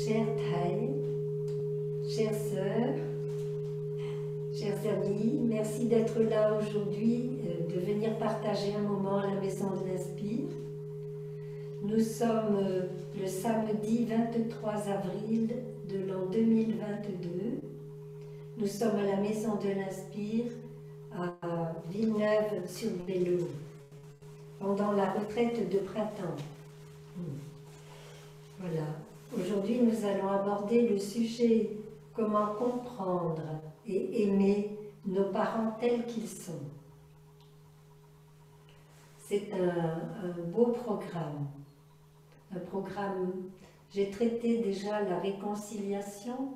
Chère Thaï, chères sœurs, chers amis, merci d'être là aujourd'hui, de venir partager un moment à la Maison de l'Inspire. Nous sommes le samedi 23 avril de l'an 2022. Nous sommes à la Maison de l'Inspire à Villeneuve-sur-Béleau, pendant la retraite de printemps. Voilà. Aujourd'hui, nous allons aborder le sujet « Comment comprendre et aimer nos parents tels qu'ils sont ». C'est un beau programme. Un programme, j'ai traité déjà la réconciliation,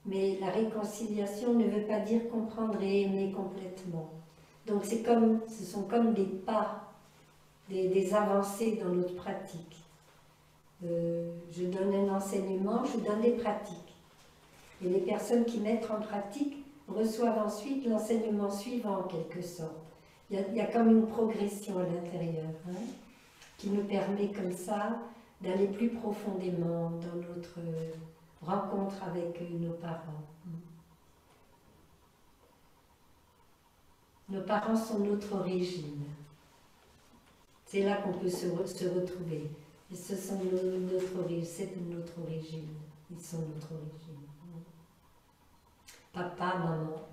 mais la réconciliation ne veut pas dire comprendre et aimer complètement. Donc ce sont comme des pas, des avancées dans notre pratique. Je donne un enseignement, je donne des pratiques. Et les personnes qui mettent en pratique reçoivent ensuite l'enseignement suivant en quelque sorte. Il y a comme une progression à l'intérieur, hein, qui nous permet comme ça d'aller plus profondément dans notre rencontre avec nos parents. Nos parents sont notre origine. C'est là qu'on peut se retrouver. Et ce sont notre origine, c'est notre origine. Ils sont notre origine. Papa, maman,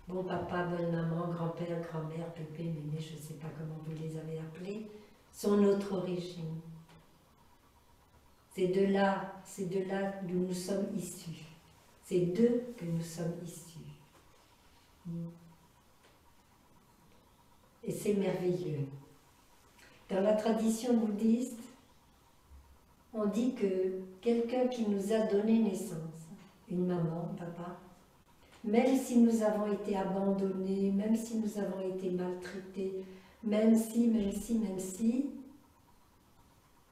bon papa, bonne maman, grand-père, grand-mère, pépé, mémé, je ne sais pas comment vous les avez appelés, sont notre origine. C'est de là d'où nous sommes issus. C'est d'eux que nous sommes issus. Et c'est merveilleux. Dans la tradition bouddhiste, on dit que quelqu'un qui nous a donné naissance, une maman, un papa, même si nous avons été abandonnés, même si nous avons été maltraités, même si,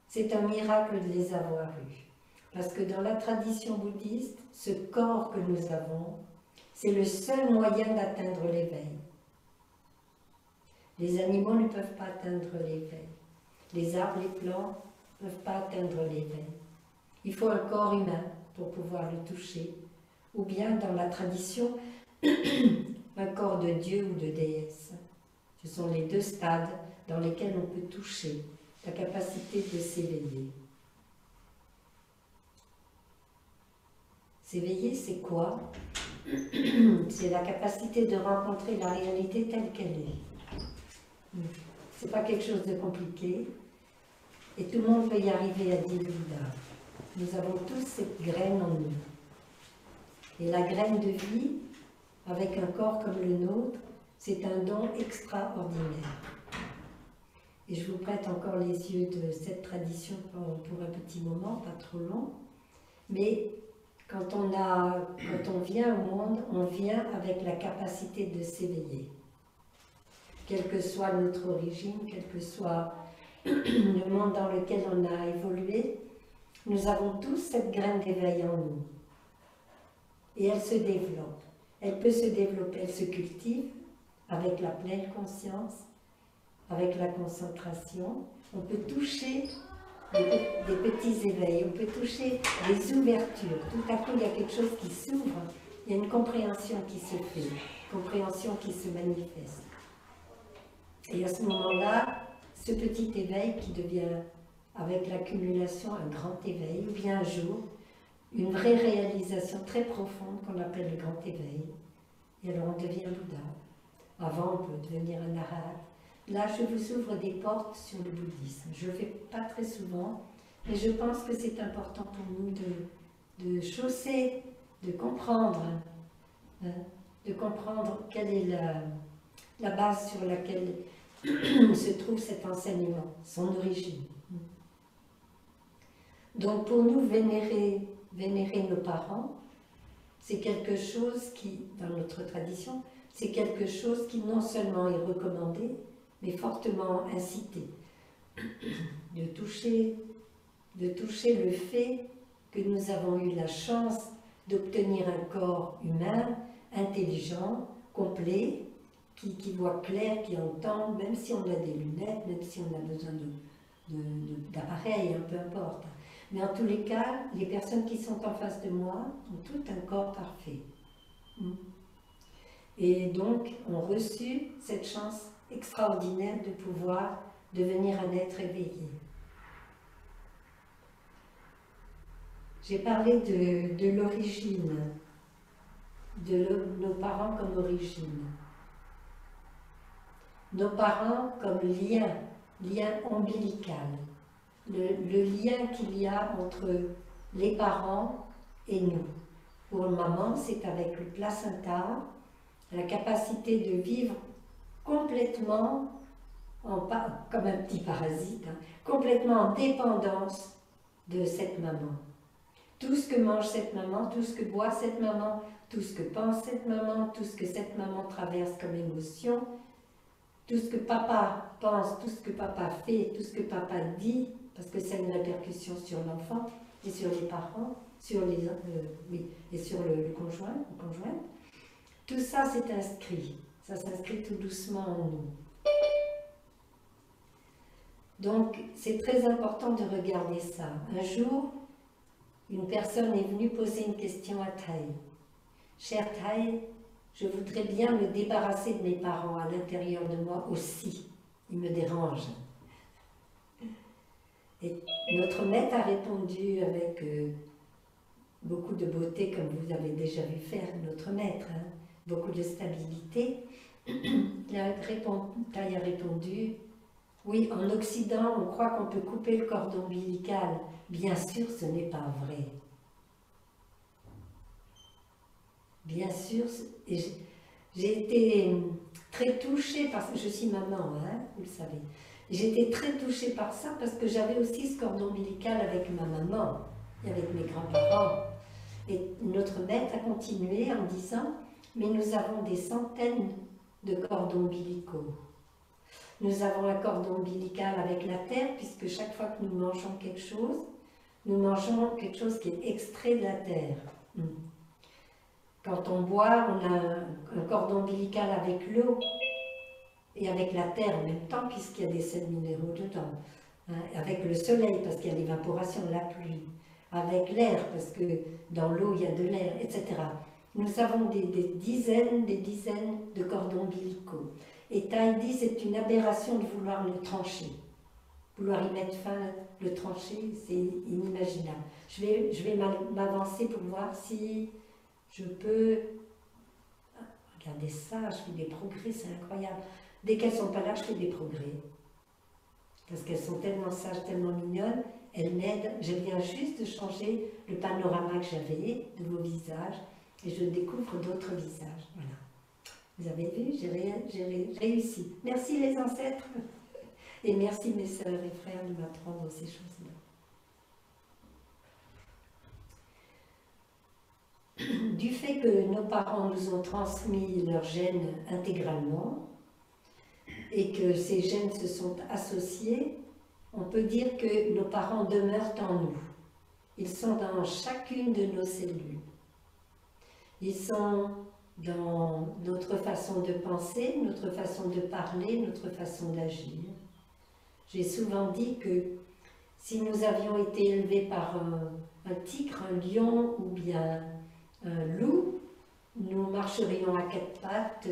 c'est un miracle de les avoir eus. Parce que dans la tradition bouddhiste, ce corps que nous avons, c'est le seul moyen d'atteindre l'éveil. Les animaux ne peuvent pas atteindre l'éveil. Les arbres, les plantes ne peuvent pas atteindre l'éveil. Il faut un corps humain pour pouvoir le toucher, ou bien dans la tradition, un corps de Dieu ou de déesse. Ce sont les deux stades dans lesquels on peut toucher la capacité de s'éveiller. S'éveiller, c'est quoi? C'est la capacité de rencontrer la réalité telle qu'elle est. C'est pas quelque chose de compliqué. Et tout le monde peut y arriver à Diluda. Nous avons tous cette graine en nous. Et la graine de vie, avec un corps comme le nôtre, c'est un don extraordinaire. Et je vous prête encore les yeux de cette tradition pour un petit moment, pas trop long. Mais quand on vient au monde, on vient avec la capacité de s'éveiller. Quelle que soit notre origine, quel que soit le monde dans lequel on a évolué, nous avons tous cette graine d'éveil en nous. Et elle se développe. Elle peut se développer, elle se cultive avec la pleine conscience, avec la concentration. On peut toucher des petits éveils, on peut toucher des ouvertures. Tout à coup, il y a quelque chose qui s'ouvre il y a une compréhension qui se fait, compréhension qui se manifeste. Et à ce moment-là, ce petit éveil qui devient, avec l'accumulation, un grand éveil, ou bien un jour, une vraie réalisation très profonde qu'on appelle le grand éveil. Et alors on devient Bouddha. Avant, on peut devenir un arabe. Là, je vous ouvre des portes sur le bouddhisme. Je ne le fais pas très souvent, mais je pense que c'est important pour nous de chausser, de comprendre quelle est la base sur laquelle se trouve cet enseignement, son origine. Donc pour nous, vénérer nos parents, c'est quelque chose qui, dans notre tradition, c'est quelque chose qui non seulement est recommandé, mais fortement incité. De toucher le fait que nous avons eu la chance d'obtenir un corps humain, intelligent, complet, qui voit clair, qui entend, même si on a des lunettes, même si on a besoin d'appareils, peu importe. Mais en tous les cas, les personnes qui sont en face de moi ont tout un corps parfait. Et donc, ont reçu cette chance extraordinaire de pouvoir devenir un être éveillé. J'ai parlé de l'origine, de nos parents comme origine. Nos parents comme lien ombilical. Le lien qu'il y a entre les parents et nous. Pour maman, c'est avec le placenta, la capacité de vivre complètement, comme un petit parasite, complètement en dépendance de cette maman. Tout ce que mange cette maman, tout ce que boit cette maman, tout ce que pense cette maman, tout ce que cette maman traverse comme émotion, tout ce que papa pense, tout ce que papa fait, tout ce que papa dit, parce que ça a une répercussion sur l'enfant et sur les parents, et sur le conjoint ou conjointe. Tout ça, c'est inscrit. Ça s'inscrit tout doucement en nous. Donc, c'est très important de regarder ça. Un jour, une personne est venue poser une question à Thay. « Cher Thay, je voudrais bien me débarrasser de mes parents à l'intérieur de moi aussi. Ils me dérangent. » Et notre maître a répondu avec beaucoup de beauté, comme vous avez déjà vu faire notre maître, beaucoup de stabilité. Thay a répondu: oui, en Occident, on croit qu'on peut couper le cordon ombilical. Bien sûr, ce n'est pas vrai. Bien sûr, j'ai été très touchée, parce que je suis maman, vous le savez. J'ai été très touchée par ça, parce que j'avais aussi ce cordon ombilical avec ma maman et avec mes grands-parents. Et notre maître a continué en disant: mais nous avons des centaines de cordons ombilicaux. Nous avons un cordon ombilical avec la terre, puisque chaque fois que nous mangeons quelque chose, nous mangeons quelque chose qui est extrait de la terre. Quand on boit, on a un cordon ombilical avec l'eau et avec la terre en même temps, puisqu'il y a des sels minéraux dedans. Avec le soleil, parce qu'il y a l'évaporation, la pluie. Avec l'air, parce que dans l'eau, il y a de l'air, etc. Nous avons des dizaines de cordons ombilicaux. Et Thay dit, c'est une aberration de vouloir le trancher. Vouloir y mettre fin, le trancher, c'est inimaginable. Je vais m'avancer pour voir si je peux... Regardez ça, je fais des progrès, c'est incroyable. Dès qu'elles ne sont pas là, je fais des progrès. Parce qu'elles sont tellement sages, tellement mignonnes, elles m'aident. Je viens juste de changer le panorama que j'avais de vos visages et je découvre d'autres visages. Voilà. Vous avez vu, j'ai réussi. Merci les ancêtres et merci mes sœurs et frères de m'apprendre ces choses-là. Du fait que nos parents nous ont transmis leurs gènes intégralement et que ces gènes se sont associés, on peut dire que nos parents demeurent en nous. Ils sont dans chacune de nos cellules. Ils sont dans notre façon de penser, notre façon de parler, notre façon d'agir. J'ai souvent dit que si nous avions été élevés par un tigre, un lion ou bien un loup, nous marcherions à quatre pattes,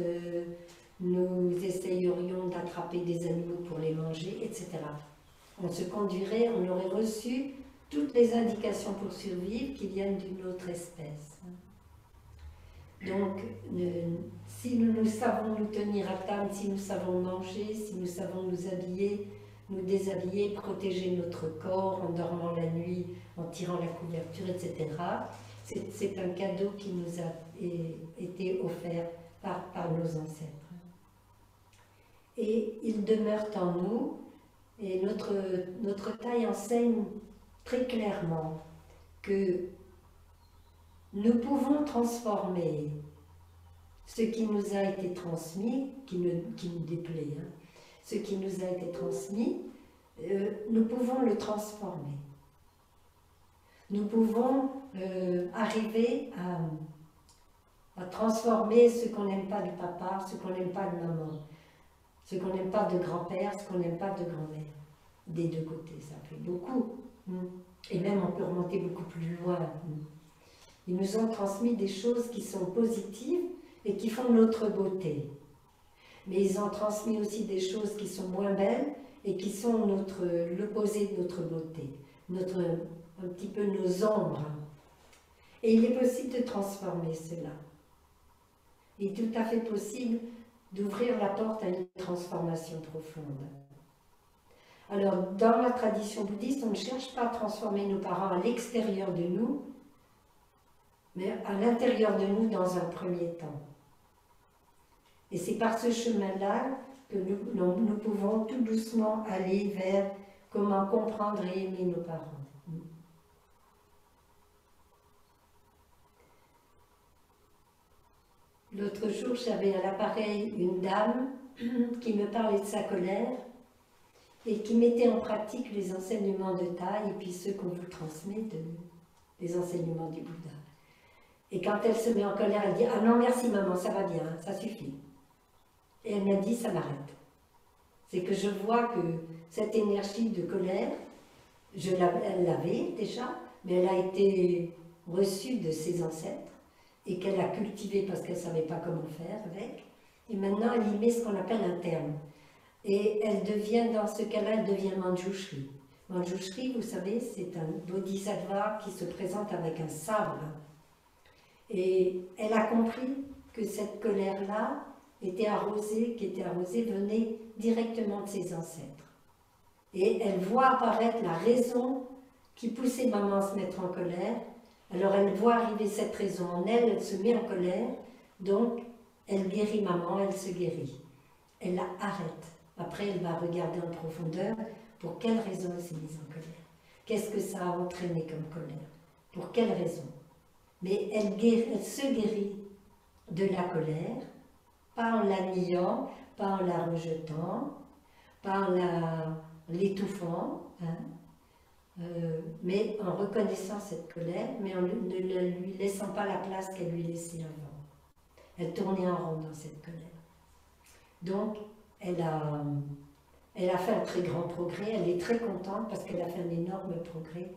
nous essayerions d'attraper des animaux pour les manger, etc. On se conduirait, on aurait reçu toutes les indications pour survivre qui viennent d'une autre espèce. Donc, si nous savons nous tenir à table, si nous savons manger, si nous savons nous habiller, nous déshabiller, protéger notre corps en dormant la nuit, en tirant la couverture, etc., c'est un cadeau qui nous a été offert par nos ancêtres. Et ils demeurent en nous, et notre taille enseigne très clairement que nous pouvons transformer ce qui nous a été transmis, qui nous déplaît, hein, ce qui nous a été transmis, nous pouvons le transformer. Nous pouvons arriver à transformer ce qu'on n'aime pas du papa, ce qu'on n'aime pas de maman, ce qu'on n'aime pas de grand-père, ce qu'on n'aime pas de grand-mère. Des deux côtés, ça fait beaucoup. Et même on peut remonter beaucoup plus loin. Ils nous ont transmis des choses qui sont positives et qui font notre beauté. Mais ils ont transmis aussi des choses qui sont moins belles et qui sont l'opposé de notre beauté, un petit peu nos ombres. Et il est possible de transformer cela. Il est tout à fait possible d'ouvrir la porte à une transformation profonde. Alors, dans la tradition bouddhiste, on ne cherche pas à transformer nos parents à l'extérieur de nous, mais à l'intérieur de nous dans un premier temps. Et c'est par ce chemin-là que nous pouvons tout doucement aller vers comment comprendre et aimer nos parents. L'autre jour, j'avais à l'appareil une dame qui me parlait de sa colère et qui mettait en pratique les enseignements de Thaï et puis ceux qu'on vous transmet des enseignements du Bouddha. Et quand elle se met en colère, elle dit « Ah non, merci maman, ça va bien, ça suffit ». Et elle m'a dit « Ça m'arrête ». C'est que je vois que cette énergie de colère, elle l'avait déjà, mais elle a été reçue de ses ancêtres et qu'elle a cultivée parce qu'elle ne savait pas comment faire avec. Et maintenant, elle y met ce qu'on appelle un terme. Et elle devient, dans ce cas-là, elle devient Manjushri. Manjushri, vous savez, c'est un bodhisattva qui se présente avec un sabre. Et elle a compris que cette colère-là qui était arrosée, venait directement de ses ancêtres. Et elle voit apparaître la raison qui poussait maman à se mettre en colère. Alors elle voit arriver cette raison en elle, elle se met en colère, donc elle guérit maman, elle se guérit. Elle la arrête. Après, elle va regarder en profondeur pour quelle raison elle s'est mise en colère. Qu'est-ce que ça a entraîné comme colère? Pour quelle raison? Mais elle se guérit de la colère, pas en la niant, pas en la rejetant, pas en l'étouffant, mais en reconnaissant cette colère, mais en ne lui laissant pas la place qu'elle lui laissait avant. Elle tournait en rond dans cette colère. Donc, elle a fait un très grand progrès, elle est très contente parce qu'elle a fait un énorme progrès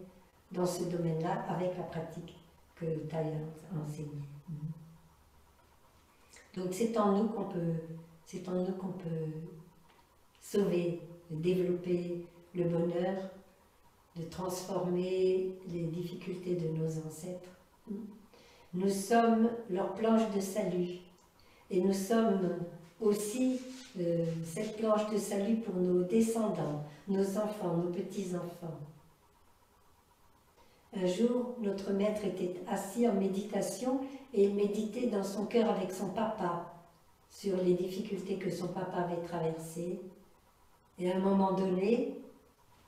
dans ce domaine-là avec la pratique que Thaï a enseignée. Donc c'est en nous qu'on peut sauver, développer le bonheur, de transformer les difficultés de nos ancêtres. Nous sommes leur planche de salut et nous sommes aussi cette planche de salut pour nos descendants, nos enfants, nos petits-enfants. Un jour, notre maître était assis en méditation et il méditait dans son cœur avec son papa sur les difficultés que son papa avait traversées. Et à un moment donné,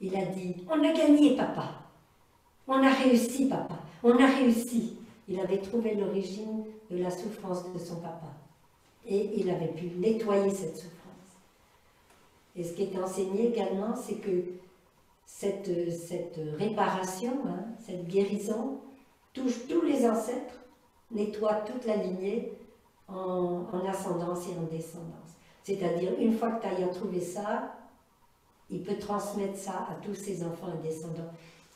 il a dit « On a gagné, papa! On a réussi, papa! On a réussi !» Il avait trouvé l'origine de la souffrance de son papa. Et il avait pu nettoyer cette souffrance. Et ce qui est enseigné également, c'est que cette réparation, cette guérison, touche tous les ancêtres, nettoie toute la lignée en ascendance et en descendance. C'est-à-dire, une fois que tu as trouvé ça, il peut transmettre ça à tous ses enfants et descendants.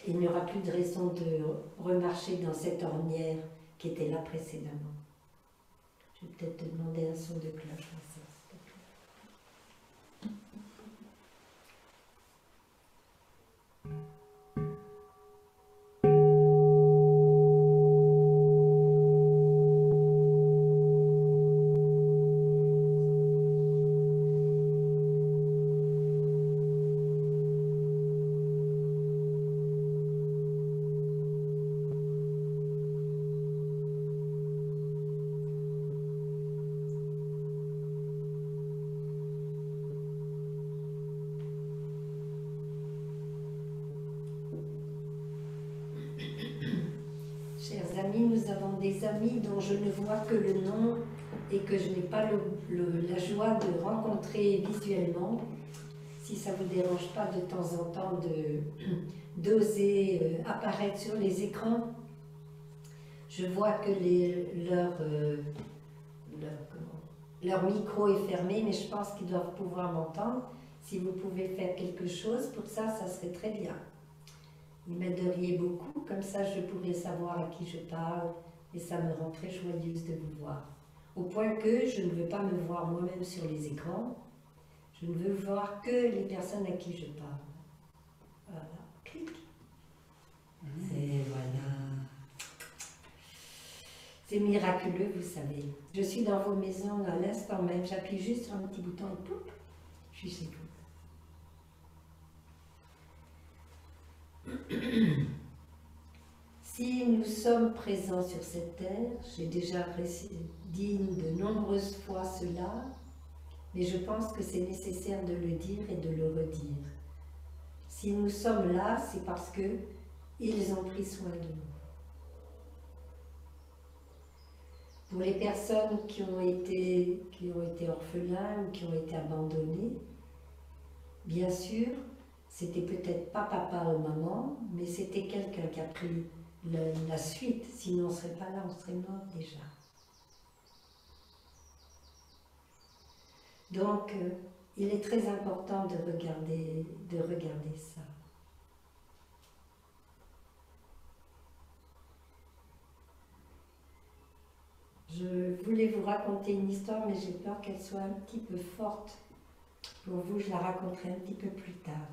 Il n'y aura plus de raison de remarcher dans cette ornière qui était là précédemment. Je vais peut-être te demander un son de cloche, Vincent, s'il te plaît. Chers amis, nous avons des amis dont je ne vois que le nom et que je n'ai pas la joie de rencontrer visuellement. Si ça ne vous dérange pas de temps en temps d'oser apparaître sur les écrans, je vois que leur micro est fermé, mais je pense qu'ils doivent pouvoir m'entendre. Si vous pouvez faire quelque chose pour ça, ça serait très bien. Ils m'aideriez beaucoup, comme ça je pourrais savoir à qui je parle et ça me rend très joyeuse de vous voir. Au point que je ne veux pas me voir moi-même sur les écrans, je ne veux voir que les personnes à qui je parle. Voilà, clic. Et voilà. C'est miraculeux, vous savez. Je suis dans vos maisons à l'instant même, j'appuie juste sur un petit bouton et pouf, je suis chez vous. Si nous sommes présents sur cette terre, j'ai déjà dit de nombreuses fois cela, mais je pense que c'est nécessaire de le dire et de le redire. Si nous sommes là, c'est parce que ils ont pris soin de nous. Pour les personnes qui ont été orphelins ou qui ont été abandonnés, bien sûr, c'était peut-être pas papa ou maman, mais c'était quelqu'un qui a pris la suite, sinon on ne serait pas là, on serait mort déjà. Donc, il est très important de regarder ça. Je voulais vous raconter une histoire, mais j'ai peur qu'elle soit un petit peu forte. Pour vous, je la raconterai un petit peu plus tard.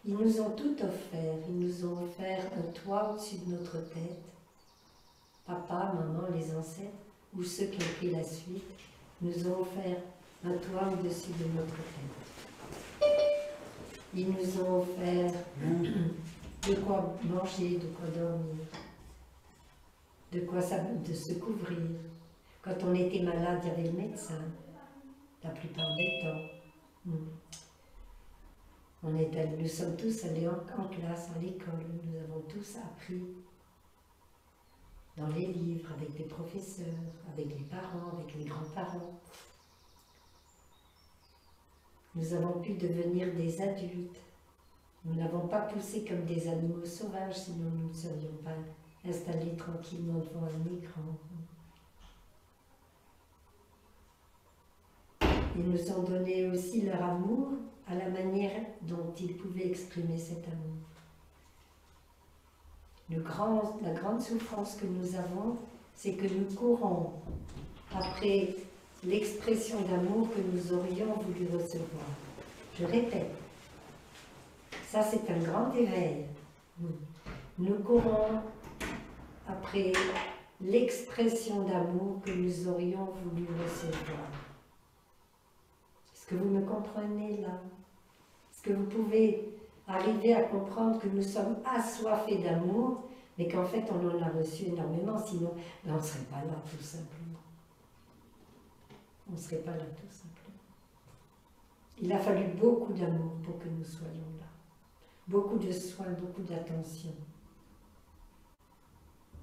Ils nous ont tout offert. Ils nous ont offert un toit au-dessus de notre tête. Papa, maman, les ancêtres, ou ceux qui ont pris la suite, nous ont offert un toit au-dessus de notre tête. Ils nous ont offert de quoi manger, de quoi dormir, de se couvrir. Quand on était malade, il y avait le médecin, la plupart du temps. Nous sommes tous allés en classe, à l'école, nous avons tous appris dans les livres, avec les professeurs, avec les parents, avec les grands-parents. Nous avons pu devenir des adultes. Nous n'avons pas poussé comme des animaux sauvages, sinon nous ne serions pas installés tranquillement devant un écran. Ils nous ont donné aussi leur amour à la manière dont ils pouvaient exprimer cet amour. La grande souffrance que nous avons, c'est que nous courons après l'expression d'amour que nous aurions voulu recevoir. Je répète, ça c'est un grand éveil. Nous courons après l'expression d'amour que nous aurions voulu recevoir. Est-ce que vous me comprenez là? Est-ce que vous pouvez arriver à comprendre que nous sommes assoiffés d'amour, mais qu'en fait on en a reçu énormément, sinon on ne serait pas là tout simplement. On ne serait pas là tout simplement. Il a fallu beaucoup d'amour pour que nous soyons là. Beaucoup de soins, beaucoup d'attention.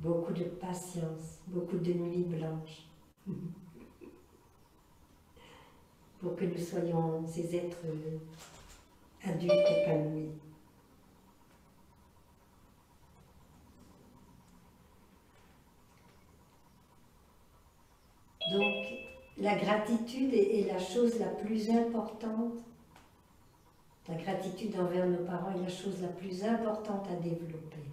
Beaucoup de patience, beaucoup de nuits blanches. Pour que nous soyons ces êtres adultes épanouis. Donc, la gratitude est la chose la plus importante. La gratitude envers nos parents est la chose la plus importante à développer.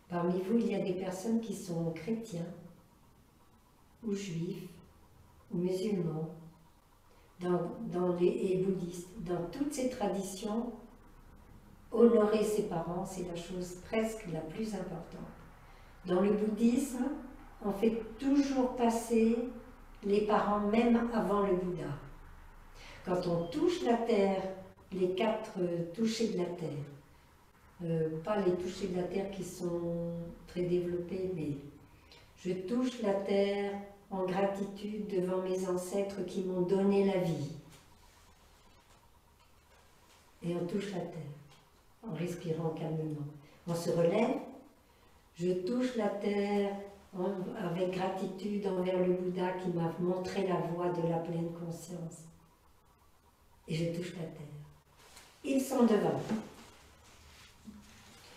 Parmi vous, il y a des personnes qui sont chrétiens, ou juifs, ou musulmans, et bouddhistes, dans toutes ces traditions, honorer ses parents, c'est la chose presque la plus importante. Dans le bouddhisme, on fait toujours passer les parents même avant le Bouddha. Quand on touche la terre, les 4 touchés de la terre, pas les touchés de la terre qui sont très développés, mais je touche la terre en gratitude devant mes ancêtres qui m'ont donné la vie. Et on touche la terre en respirant calmement. On se relève, je touche la terre avec gratitude envers le Bouddha qui m'a montré la voie de la pleine conscience. Et je touche la terre. Ils sont devant.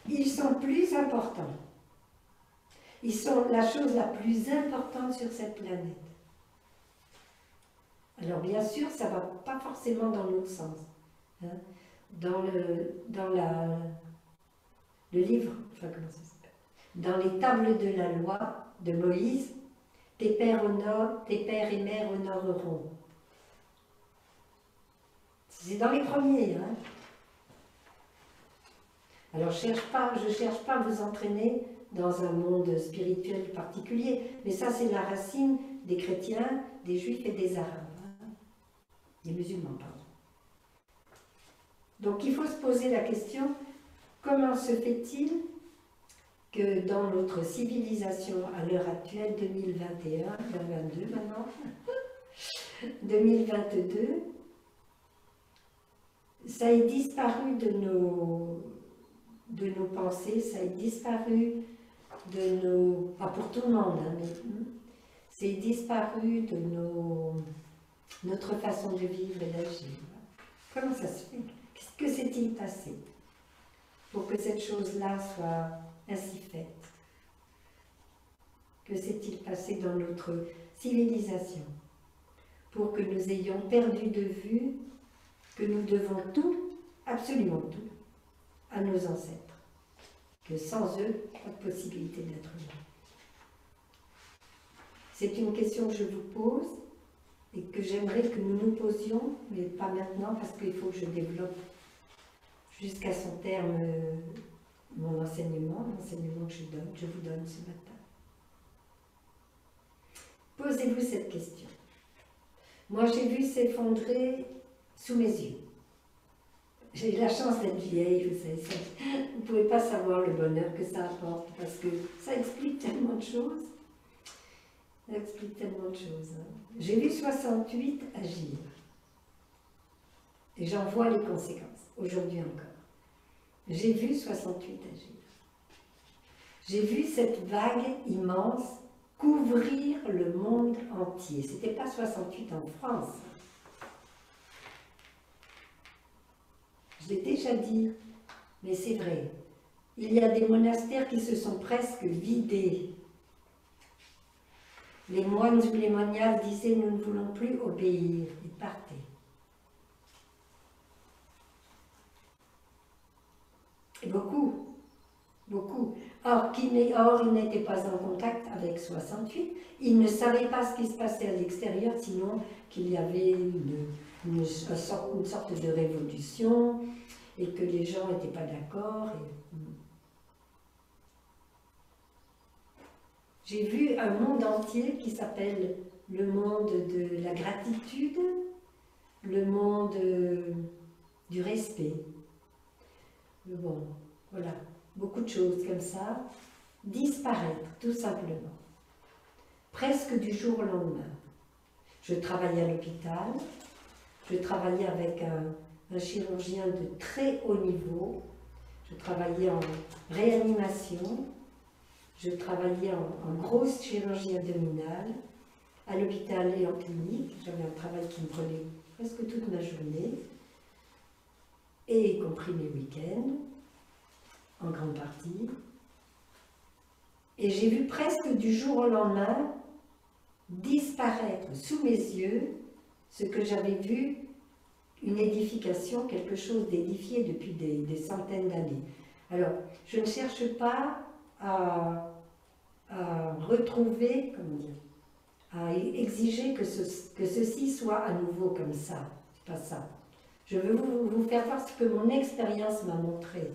Ils sont plus importants. Ils sont la chose la plus importante sur cette planète. Alors bien sûr, ça ne va pas forcément dans l'autre sens. Hein. Dans le livre, enfin comment ça s'appelle, dans les tables de la loi de Moïse, tes pères et mères honoreront. C'est dans les premiers. Hein. Alors je ne cherche pas à vous entraîner dans un monde spirituel particulier, mais ça c'est la racine des chrétiens, des juifs et des arabes, hein. Des musulmans, pardon. Donc il faut se poser la question, comment se fait-il que dans notre civilisation à l'heure actuelle, 2021, 2022 maintenant, 2022, ça ait disparu de nos pensées, ça ait disparu de nos... pas pour tout le monde, hein, mais c'est disparu de notre façon de vivre et d'agir. Comment ça se fait? Que s'est-il passé pour que cette chose-là soit ainsi faite? Que s'est-il passé dans notre civilisation pour que nous ayons perdu de vue que nous devons tout, absolument tout, à nos ancêtres, que sans eux, pas de possibilité d'être humain? C'est une question que je vous pose et que j'aimerais que nous nous posions, mais pas maintenant parce qu'il faut que je développe jusqu'à son terme l'enseignement que je vous donne ce matin. Posez-vous cette question. Moi, j'ai vu s'effondrer sous mes yeux. J'ai eu la chance d'être vieille, vous savez, vous ne pouvez pas savoir le bonheur que ça apporte, parce que ça explique tellement de choses. Ça explique tellement de choses. Hein. J'ai vu 68 agir. Et j'en vois les conséquences, aujourd'hui encore. J'ai vu 68 agir. J'ai vu cette vague immense couvrir le monde entier. Ce n'était pas 68 en France. Je l'ai déjà dit, mais c'est vrai. Il y a des monastères qui se sont presque vidés. Les moines ou les moniales disaient « nous ne voulons plus obéir » et partaient. Et beaucoup. Or, ils n'étaient pas en contact avec 68, ils ne savaient pas ce qui se passait à l'extérieur, sinon qu'il y avait une sorte de révolution et que les gens n'étaient pas d'accord. J'ai vu un monde entier qui s'appelle le monde de la gratitude, le monde du respect. Bon, voilà, beaucoup de choses comme ça, disparaître tout simplement, presque du jour au lendemain. Je travaillais à l'hôpital, je travaillais avec un chirurgien de très haut niveau, je travaillais en réanimation, je travaillais en grosse chirurgie abdominale, à l'hôpital et en clinique. J'avais un travail qui me prenait presque toute ma journée, et y compris mes week-ends, en grande partie. Et j'ai vu presque du jour au lendemain disparaître sous mes yeux ce que j'avais vu, une édification, quelque chose d'édifié depuis des centaines d'années. Alors, je ne cherche pas à retrouver, comment dire, à exiger que ceci soit à nouveau comme ça. C'est pas ça. Je veux vous faire voir ce que mon expérience m'a montré.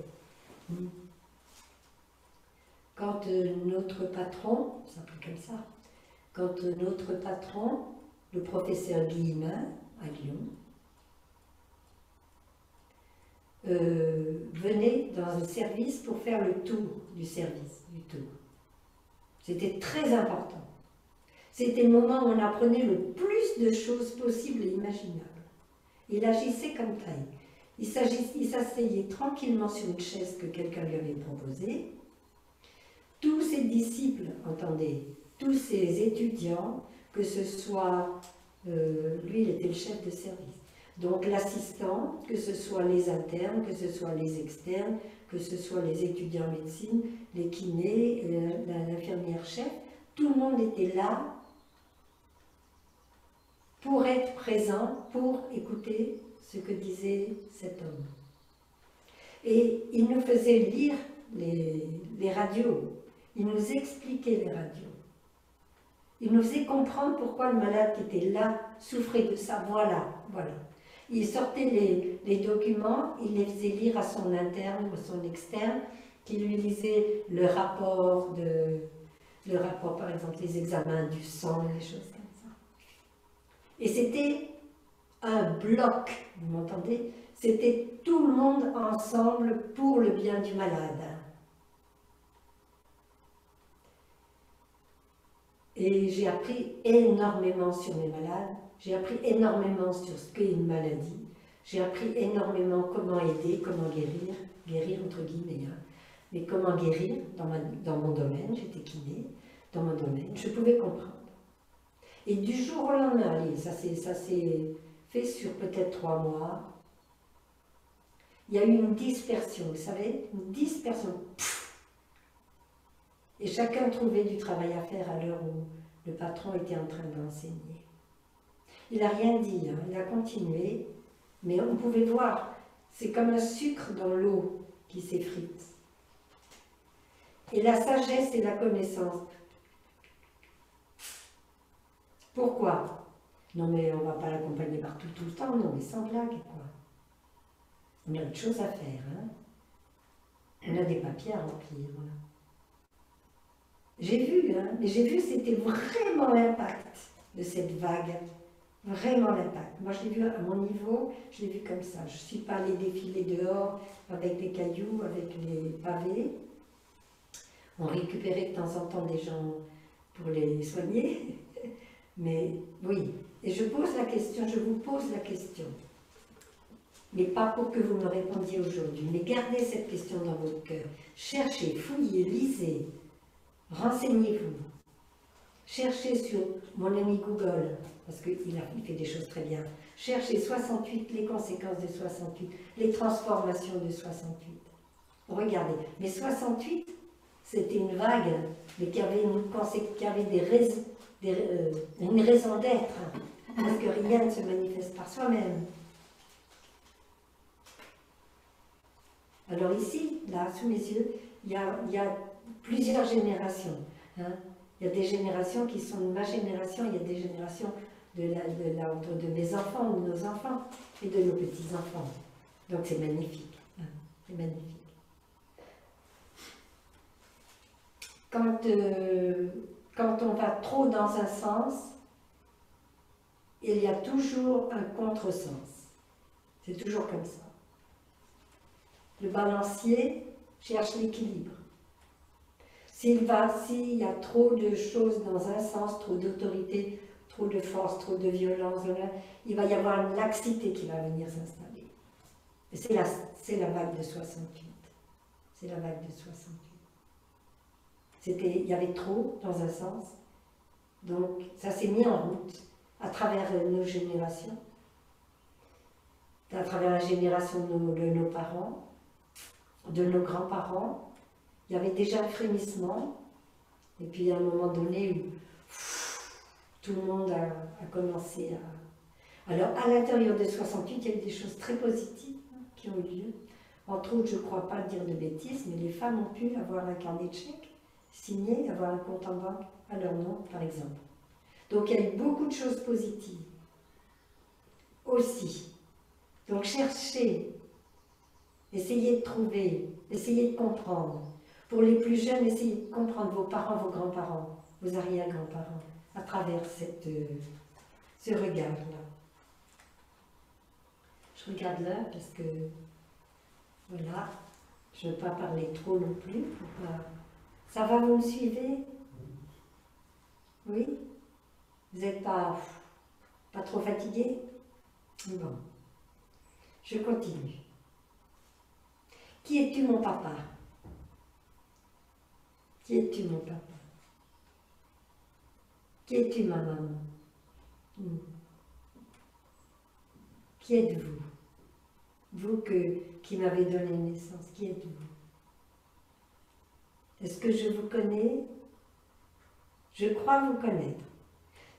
Quand notre patron, ça s'appelle comme ça, quand notre patron, le professeur Guillemin, à Lyon, venait dans un service pour faire le tour du service, du tour. C'était très important. C'était le moment où on apprenait le plus de choses possibles et imaginables. Il agissait comme tel. Il s'asseyait tranquillement sur une chaise que quelqu'un lui avait proposée. Tous ses disciples, entendez, tous ses étudiants, que ce soit, lui il était le chef de service, donc l'assistant, que ce soit les internes, que ce soit les externes, que ce soit les étudiants en médecine, les kinés, l'infirmière chef, tout le monde était là pour être présent, pour écouter ce que disait cet homme. Et il nous faisait lire les radios, il nous expliquait les radios. Il nous faisait comprendre pourquoi le malade qui était là souffrait de ça. Voilà, voilà. Il sortait les documents, il les faisait lire à son interne ou à son externe, qui lui lisait le rapport, par exemple, les examens du sang, des choses comme ça. Et c'était un bloc, vous m'entendez? C'était tout le monde ensemble pour le bien du malade. Et j'ai appris énormément sur les malades, j'ai appris énormément sur ce qu'est une maladie, j'ai appris énormément comment aider, comment guérir entre guillemets, hein. Mais comment guérir dans mon domaine, j'étais kiné, dans mon domaine, je pouvais comprendre. Et du jour au lendemain, allez, ça s'est fait sur peut-être 3 mois, il y a eu une dispersion, vous savez, une dispersion. Et chacun trouvait du travail à faire à l'heure où le patron était en train d'enseigner. Il n'a rien dit, hein, il a continué, mais on pouvait voir, c'est comme un sucre dans l'eau qui s'effrite. Et la sagesse et la connaissance. Pourquoi? Non mais on ne va pas l'accompagner partout tout le temps, non mais sans blague quoi. On a autre chose à faire, hein. On a des papiers à remplir. Voilà. J'ai vu, hein, mais j'ai vu c'était vraiment l'impact de cette vague, vraiment l'impact. Moi je l'ai vu à mon niveau, je l'ai vu comme ça. Je ne suis pas allée défiler dehors avec des cailloux, avec les pavés. On récupérait de temps en temps des gens pour les soigner, mais oui. Et je pose la question, je vous pose la question, mais pas pour que vous me répondiez aujourd'hui, mais gardez cette question dans votre cœur. Cherchez, fouillez, lisez. Renseignez-vous. Cherchez sur mon ami Google, parce qu'il fait des choses très bien. Cherchez 68, les conséquences de 68, les transformations de 68. Regardez, mais 68, c'était une vague, mais qui avait une raison d'être, parce que rien ne se manifeste par soi-même. Alors ici, là, sous mes yeux, il y a plusieurs générations. Hein. Il y a des générations qui sont de ma génération, il y a des générations de mes enfants, de nos enfants et de nos petits-enfants. Donc c'est magnifique. Hein. C'est magnifique. Quand on va trop dans un sens, il y a toujours un contresens. C'est toujours comme ça. Le balancier cherche l'équilibre. S'il y a trop de choses dans un sens, trop d'autorité, trop de force, trop de violence, il va y avoir une laxité qui va venir s'installer. Et c'est la vague de 68. C'est la vague de 68. Il y avait trop dans un sens, donc ça s'est mis en route à travers nos générations, à travers la génération de nos parents, de nos grands-parents. Il y avait déjà un frémissement, et puis à un moment donné, où tout le monde a commencé à... Alors, à l'intérieur de 68, il y a eu des choses très positives qui ont eu lieu. Entre autres, je ne crois pas dire de bêtises, mais les femmes ont pu avoir un carnet de chèques, signé, avoir un compte en banque à leur nom, par exemple. Donc il y a eu beaucoup de choses positives aussi. Donc cherchez, essayez de trouver, essayez de comprendre. Pour les plus jeunes, essayez de comprendre vos parents, vos grands-parents, vos arrière-grands-parents, à travers ce regard-là. Je regarde là parce que, voilà, je ne veux pas parler trop non plus. Ça va, vous me suivez? Oui? Vous n'êtes pas trop fatigué? Bon, je continue. Qui es-tu, mon papa? Qui es-tu, mon papa? Qui es-tu, ma maman? Qui êtes-vous? Vous qui m'avez donné naissance, qui êtes-vous? Est-ce que je vous connais? Je crois vous connaître.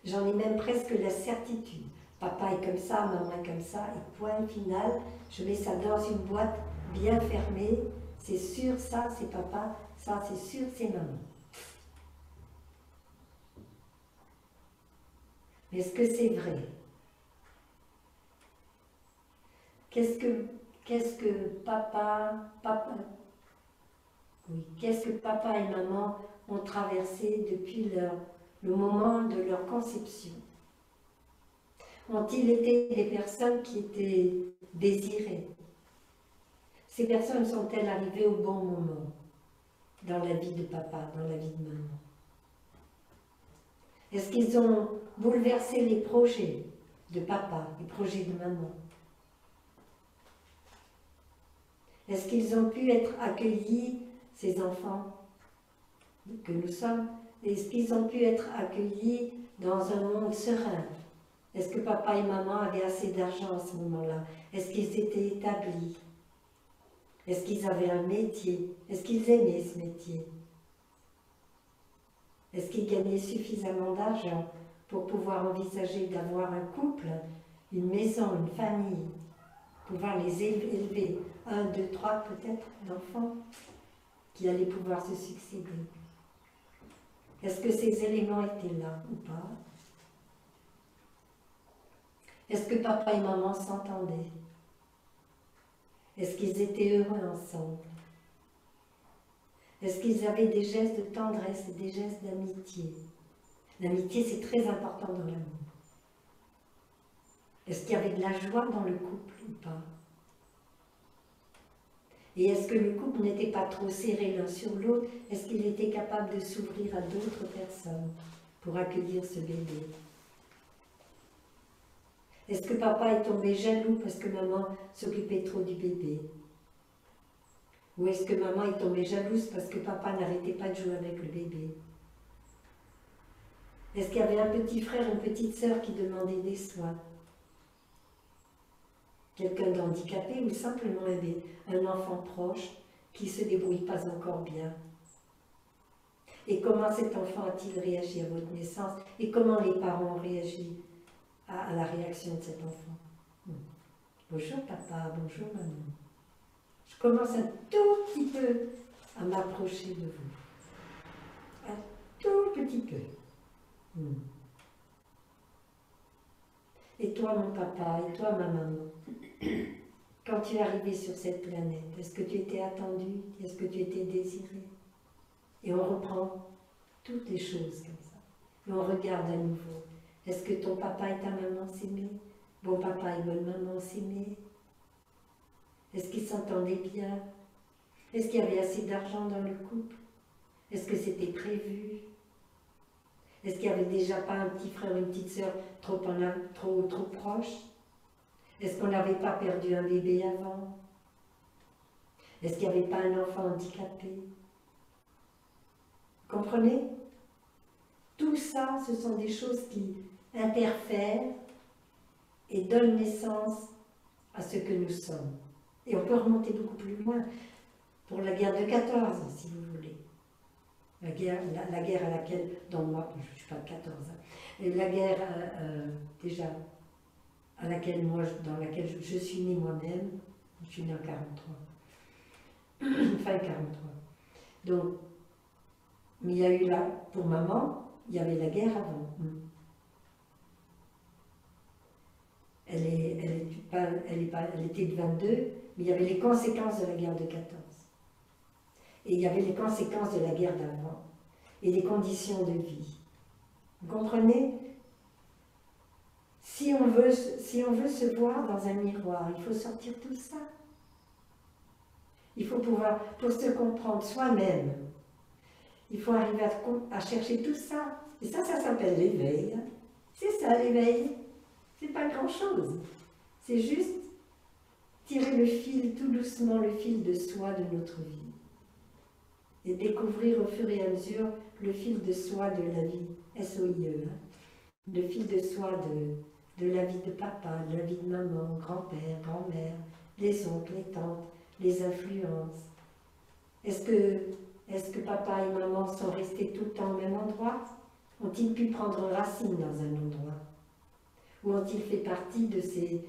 J'en ai même presque la certitude. Papa est comme ça, maman est comme ça, et point final, je mets ça dans une boîte bien fermée. C'est sûr, ça c'est papa, ça c'est sûr, c'est maman. Mais est-ce que c'est vrai? Qu'est-ce que papa et maman ont traversé depuis le moment de leur conception? Ont-ils été des personnes qui étaient désirées? Ces personnes sont-elles arrivées au bon moment dans la vie de papa, dans la vie de maman? Est-ce qu'ils ont bouleversé les projets de papa, les projets de maman? Est-ce qu'ils ont pu être accueillis, ces enfants que nous sommes? Est-ce qu'ils ont pu être accueillis dans un monde serein? Est-ce que papa et maman avaient assez d'argent à ce moment-là? Est-ce qu'ils étaient établis? Est-ce qu'ils avaient un métier? Est-ce qu'ils aimaient ce métier? Est-ce qu'ils gagnaient suffisamment d'argent pour pouvoir envisager d'avoir un couple, une maison, une famille, pouvoir les élever, 1, 2, 3 peut-être d'enfants qui allaient pouvoir se succéder? Est-ce que ces éléments étaient là ou pas? Est-ce que papa et maman s'entendaient? Est-ce qu'ils étaient heureux ensemble? Est-ce qu'ils avaient des gestes de tendresse et des gestes d'amitié? L'amitié, c'est très important dans l'amour. Est-ce qu'il y avait de la joie dans le couple ou pas? Et est-ce que le couple n'était pas trop serré l'un sur l'autre? Est-ce qu'il était capable de s'ouvrir à d'autres personnes pour accueillir ce bébé? Est-ce que papa est tombé jaloux parce que maman s'occupait trop du bébé? Ou est-ce que maman est tombée jalouse parce que papa n'arrêtait pas de jouer avec le bébé? Est-ce qu'il y avait un petit frère, une petite sœur qui demandait des soins? Quelqu'un d'handicapé ou simplement un enfant proche qui ne se débrouille pas encore bien? Et comment cet enfant a-t-il réagi à votre naissance? Et comment les parents ont réagi à la réaction de cet enfant? Bonjour papa, bonjour maman. Je commence un tout petit peu à m'approcher de vous. Un tout petit peu. Et toi mon papa, et toi ma maman, quand tu es arrivé sur cette planète, est-ce que tu étais attendu? Est-ce que tu étais désiré? Et on reprend toutes les choses comme ça. Et on regarde à nouveau. Est-ce que ton papa et ta maman s'aimaient? Bon papa et bonne maman s'aimaient? Est-ce qu'ils s'entendaient bien? Est-ce qu'il y avait assez d'argent dans le couple? Est-ce que c'était prévu? Est-ce qu'il n'y avait déjà pas un petit frère ou une petite sœur trop proche? Est-ce qu'on n'avait pas perdu un bébé avant? Est-ce qu'il n'y avait pas un enfant handicapé? Vous comprenez? Tout ça, ce sont des choses qui interfèrent et donnent naissance à ce que nous sommes. Et on peut remonter beaucoup plus loin, pour la guerre de 14, si vous voulez. La guerre à laquelle, dans moi, je ne suis pas de 14, et la guerre déjà à laquelle dans laquelle je suis née moi-même, je suis née en 43, fin 43. Donc, mais il y a eu là, pour maman, il y avait la guerre avant. elle était de 22, mais il y avait les conséquences de la guerre de 14. Et il y avait les conséquences de la guerre d'avant, et les conditions de vie. Vous comprenez? Si on veut se voir dans un miroir, il faut sortir tout ça. Il faut pouvoir, pour se comprendre soi-même, il faut arriver à chercher tout ça. Et ça s'appelle l'éveil. C'est ça l'éveil. C'est pas grand-chose. C'est juste tirer le fil, tout doucement, le fil de soi de notre vie. Et découvrir au fur et à mesure le fil de soi de la vie, S-O-I-E. Le fil de soi de la vie de papa, de la vie de maman, grand-père, grand-mère, les oncles, les tantes, les influences. Est-ce que papa et maman sont restés tout le temps au même endroit? Ont-ils pu prendre racine dans un endroit? Ou ont-ils fait partie de ces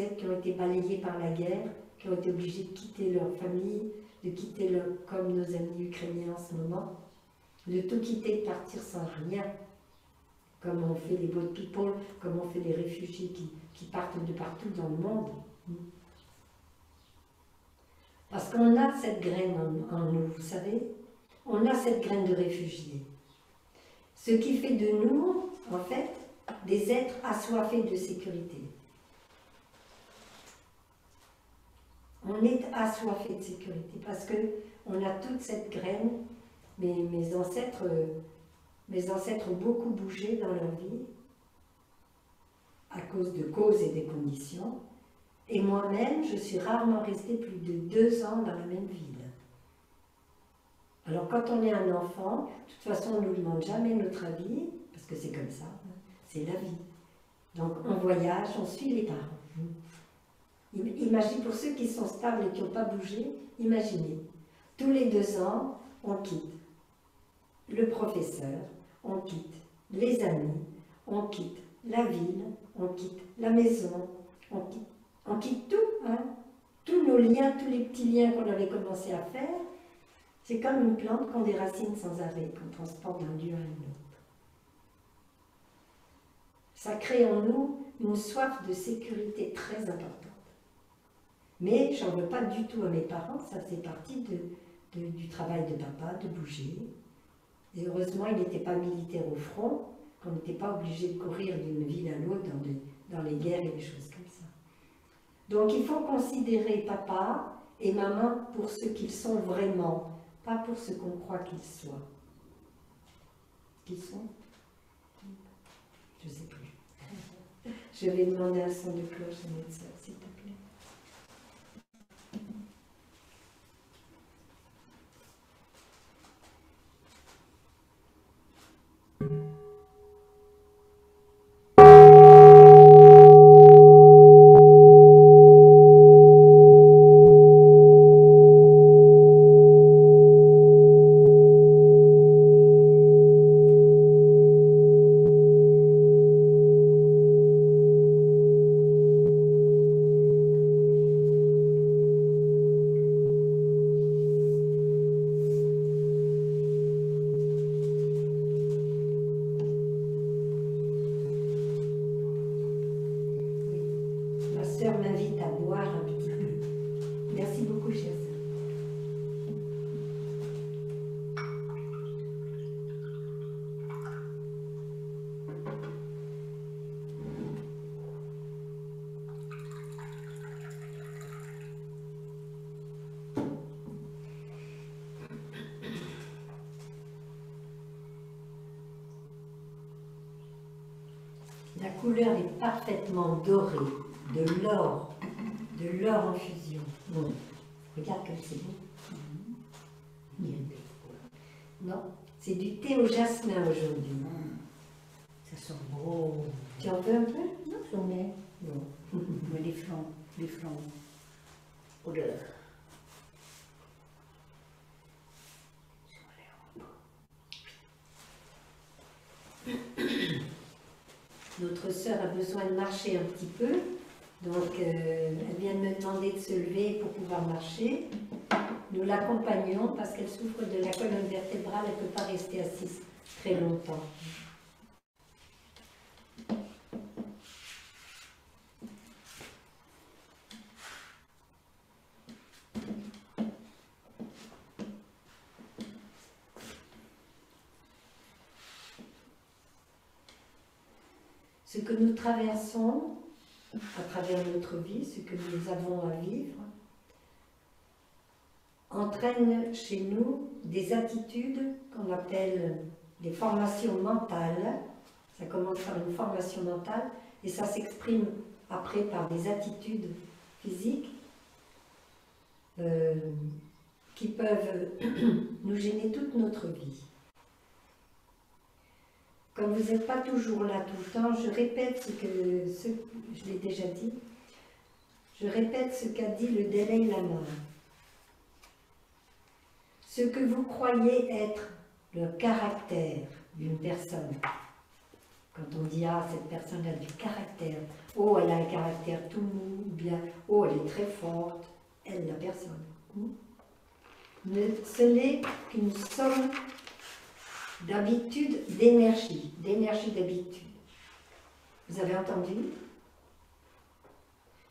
êtres qui ont été balayés par la guerre, qui ont été obligés de quitter leur famille, de quitter comme nos amis ukrainiens en ce moment, de tout quitter, de partir sans rien, comme ont fait les boat people, comme ont fait les réfugiés qui partent de partout dans le monde. Parce qu'on a cette graine en nous, vous savez, on a cette graine de réfugié. Ce qui fait de nous, en fait, des êtres assoiffés de sécurité. On est assoiffés de sécurité parce qu'on a toute cette graine. Mes ancêtres ont beaucoup bougé dans leur vie à cause de causes et des conditions. Et moi-même, je suis rarement restée plus de 2 ans dans la même ville. Alors quand on est un enfant, de toute façon on ne nous demande jamais notre avis, parce que c'est comme ça, c'est la vie. Donc on voyage, on suit les parents. Imaginez, pour ceux qui sont stables et qui n'ont pas bougé, imaginez, tous les 2 ans, on quitte le professeur, on quitte les amis, on quitte la ville, on quitte la maison, on quitte tout, hein. Tous nos liens, tous les petits liens qu'on avait commencé à faire, c'est comme une plante qui a des racines sans arrêt, qu'on transporte d'un lieu à un autre. Ça crée en nous une soif de sécurité très importante. Mais j'en veux pas du tout à mes parents, ça faisait partie du travail de papa, de bouger. Et heureusement, il n'était pas militaire au front, qu'on n'était pas obligé de courir d'une ville à l'autre dans les guerres et des choses comme ça. Donc il faut considérer papa et maman pour ce qu'ils sont vraiment, pas pour ce qu'on croit qu'ils soient. Qu'ils sont? Je ne sais plus. Je vais demander un son de cloche à notre sœur, s'il te plaît. M'invite à boire un petit peu. Merci beaucoup, chère sœur. La couleur est parfaitement dorée, de l'or en fusion. Bon, regarde comme c'est beau. Non, c'est du thé au jasmin aujourd'hui. Ça sent beau. Tu en veux un peu? Non, j'en ai. Non. Mais les flancs, odeur. Notre sœur a besoin de marcher un petit peu, donc elle vient de me demander de se lever pour pouvoir marcher. Nous l'accompagnons parce qu'elle souffre de la colonne vertébrale, elle ne peut pas rester assise très longtemps. ce que nous traversons à travers notre vie, ce que nous avons à vivre, entraîne chez nous des attitudes qu'on appelle des formations mentales. Ça commence par une formation mentale et ça s'exprime après par des attitudes physiques qui peuvent nous gêner toute notre vie. Comme vous n'êtes pas toujours là tout le temps, je répète je l'ai déjà dit, je répète ce qu'a dit le Dalai Lama. Ce que vous croyez être le caractère d'une personne, quand on dit « Ah, cette personne a du caractère », « Oh, elle a un caractère tout mou » ou bien « Oh, elle est très forte », elle, la personne. Ce n'est qu'une somme d'habitude, d'énergie d'habitude. Vous avez entendu?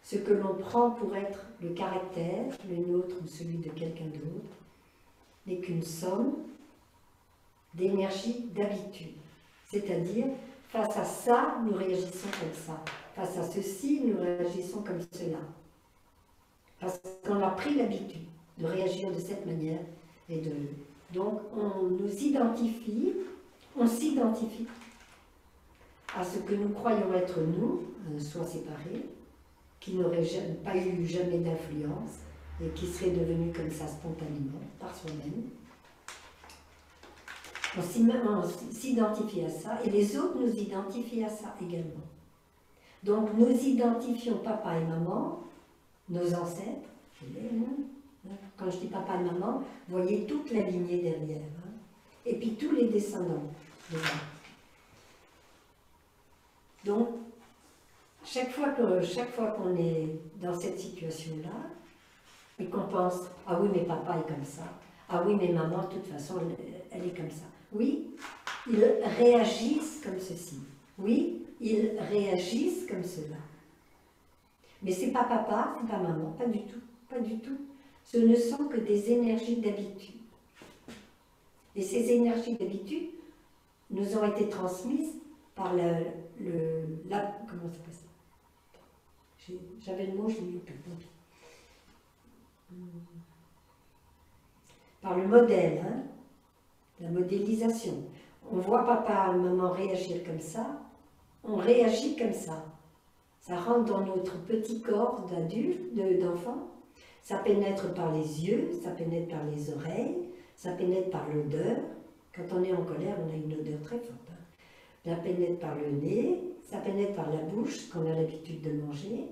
Ce que l'on prend pour être le caractère, le nôtre ou celui de quelqu'un d'autre, n'est qu'une somme d'énergie d'habitude. C'est-à-dire, face à ça, nous réagissons comme ça. Face à ceci, nous réagissons comme cela. Parce qu'on a pris l'habitude de réagir de cette manière. Donc, on s'identifie à ce que nous croyons être nous, soit séparés, qui n'auraient pas eu jamais d'influence et qui seraient devenus comme ça spontanément, par soi-même. On s'identifie à ça et les autres nous identifient à ça également. Donc nous identifions papa et maman, nos ancêtres, quand je dis papa et maman, vous voyez toute la lignée derrière, et puis tous les descendants. Donc, chaque fois qu'on est dans cette situation-là, et qu'on pense « Ah oui, mais papa est comme ça. Ah oui, mais maman, de toute façon, elle est comme ça. » Oui, ils réagissent comme ceci. Oui, ils réagissent comme cela. Mais c'est pas papa, c'est pas maman, pas du tout, pas du tout. Ce ne sont que des énergies d'habitude. Et ces énergies d'habitude nous ont été transmises par comment ça passe? J'avais le mot, je l'ai loupé. Par le modèle, la modélisation. On voit papa et maman réagir comme ça, on réagit comme ça. Ça rentre dans notre petit corps d'adulte, d'enfant, ça pénètre par les yeux, ça pénètre par les oreilles, ça pénètre par l'odeur. Quand on est en colère, on a une odeur très forte. Ça pénètre par le nez, ça pénètre par la bouche, ce qu'on a l'habitude de manger,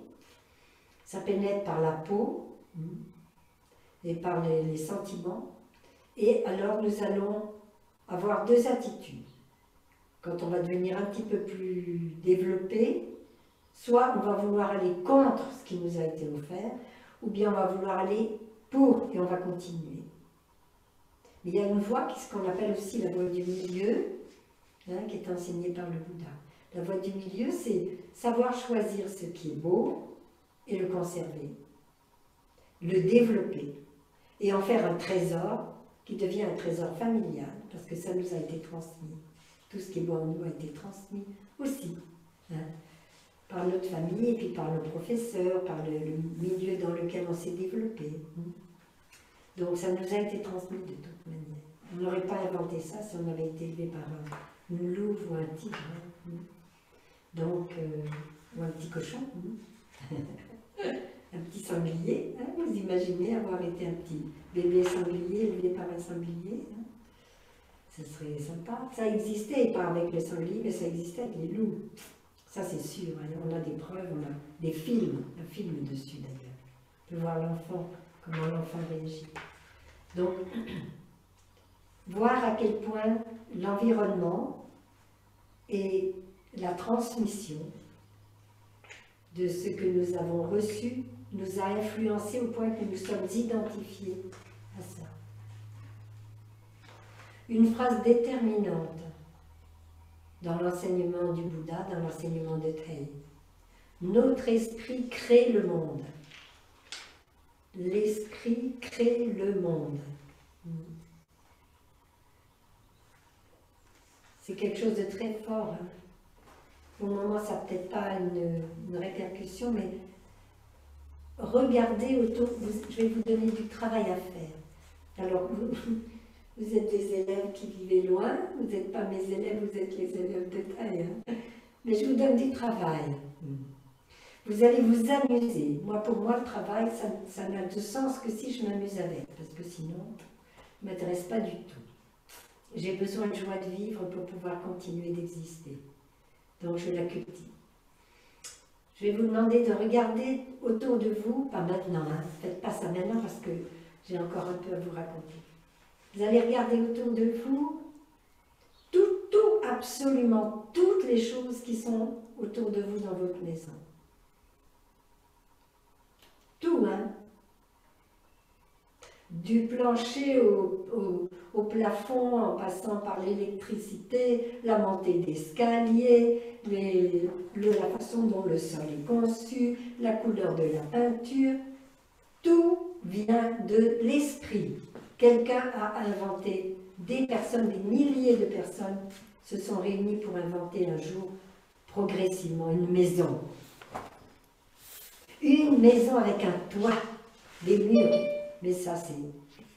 ça pénètre par la peau et par les sentiments. Et alors nous allons avoir deux attitudes. Quand on va devenir un petit peu plus développé, soit on va vouloir aller contre ce qui nous a été offert, ou bien on va vouloir aller pour, et on va continuer. Mais il y a une voie, ce qu'on appelle aussi la voie du milieu, qui est enseignée par le Bouddha. La voie du milieu, c'est savoir choisir ce qui est beau et le conserver, le développer, et en faire un trésor qui devient un trésor familial, parce que ça nous a été transmis. Tout ce qui est beau en nous a été transmis aussi, par notre famille, et puis par nos professeurs, par le milieu dans lequel on s'est développé. Donc ça nous a été transmis de toute manière. On n'aurait pas inventé ça si on avait été élevé par une louve ou un tigre. Donc, ou un petit cochon. Un petit sanglier. Vous imaginez avoir été un petit bébé sanglier élevé par un sanglier. Ce serait sympa. Ça existait, pas avec le sanglier, mais ça existait avec les loups. Ça c'est sûr. On a des preuves, on a des films, un film dessus d'ailleurs. On peut voir l'enfant, comment l'enfant réagit. Donc, voir à quel point l'environnement et la transmission de ce que nous avons reçu nous a influencés au point que nous sommes identifiés à ça. Une phrase déterminante dans l'enseignement du Bouddha, dans l'enseignement de Tei. Notre esprit crée le monde. L'esprit crée le monde. C'est quelque chose de très fort. pour le moment, ça n'a peut-être pas une répercussion, mais regardez autour, je vais vous donner du travail à faire. Alors, vous êtes des élèves qui vivez loin, vous n'êtes pas mes élèves, vous êtes les élèves de taille. Hein. Mais je vous donne du travail. Vous allez vous amuser. Moi, pour moi, le travail, ça n'a de sens que si je m'amuse avec, parce que sinon, ça ne m'intéresse pas du tout. J'ai besoin de joie de vivre pour pouvoir continuer d'exister. Donc, je la cultive. Je vais vous demander de regarder autour de vous, pas maintenant, hein, faites pas ça maintenant parce que j'ai encore un peu à vous raconter. Vous allez regarder autour de vous, absolument toutes les choses qui sont autour de vous dans votre maison. Tout, hein. Du plancher au plafond, en passant par l'électricité, la montée d'escalier, la façon dont le sol est conçu, la couleur de la peinture, tout vient de l'esprit. Quelqu'un a inventé, des personnes, des milliers de personnes se sont réunies pour inventer un jour, progressivement, une maison. Une maison avec un toit, des murs. Mais ça, c'est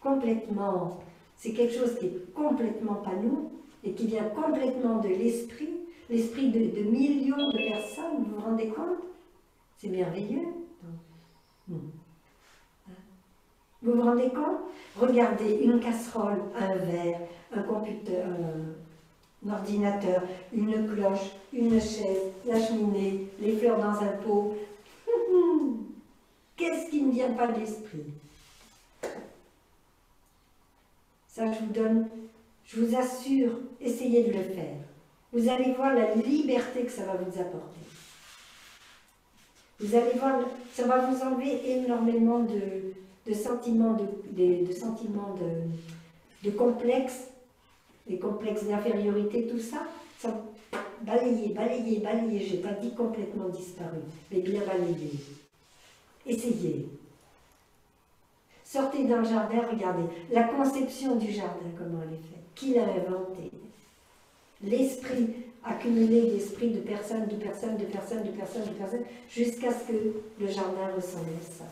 complètement, c'est quelque chose qui est complètement pas nous et qui vient complètement de l'esprit de millions de personnes, vous vous rendez compte? C'est merveilleux. Vous vous rendez compte? Regardez, une casserole, un verre, un computer, un ordinateur, une cloche, une chaise, la cheminée, les fleurs dans un pot. Qu'est-ce qui ne vient pas de l'esprit? Ça, je vous assure, essayez de le faire. Vous allez voir la liberté que ça va vous apporter. Vous allez voir, ça va vous enlever énormément de sentiments de complexes, des complexes d'infériorité, tout ça. Balayez, je n'ai pas dit complètement disparu, mais bien balayé. Essayez. Sortez dans le jardin, regardez. La conception du jardin, comment elle est faite. Qui l'a inventé? L'esprit, accumulé d'esprit de personnes, jusqu'à ce que le jardin ressemble à ça.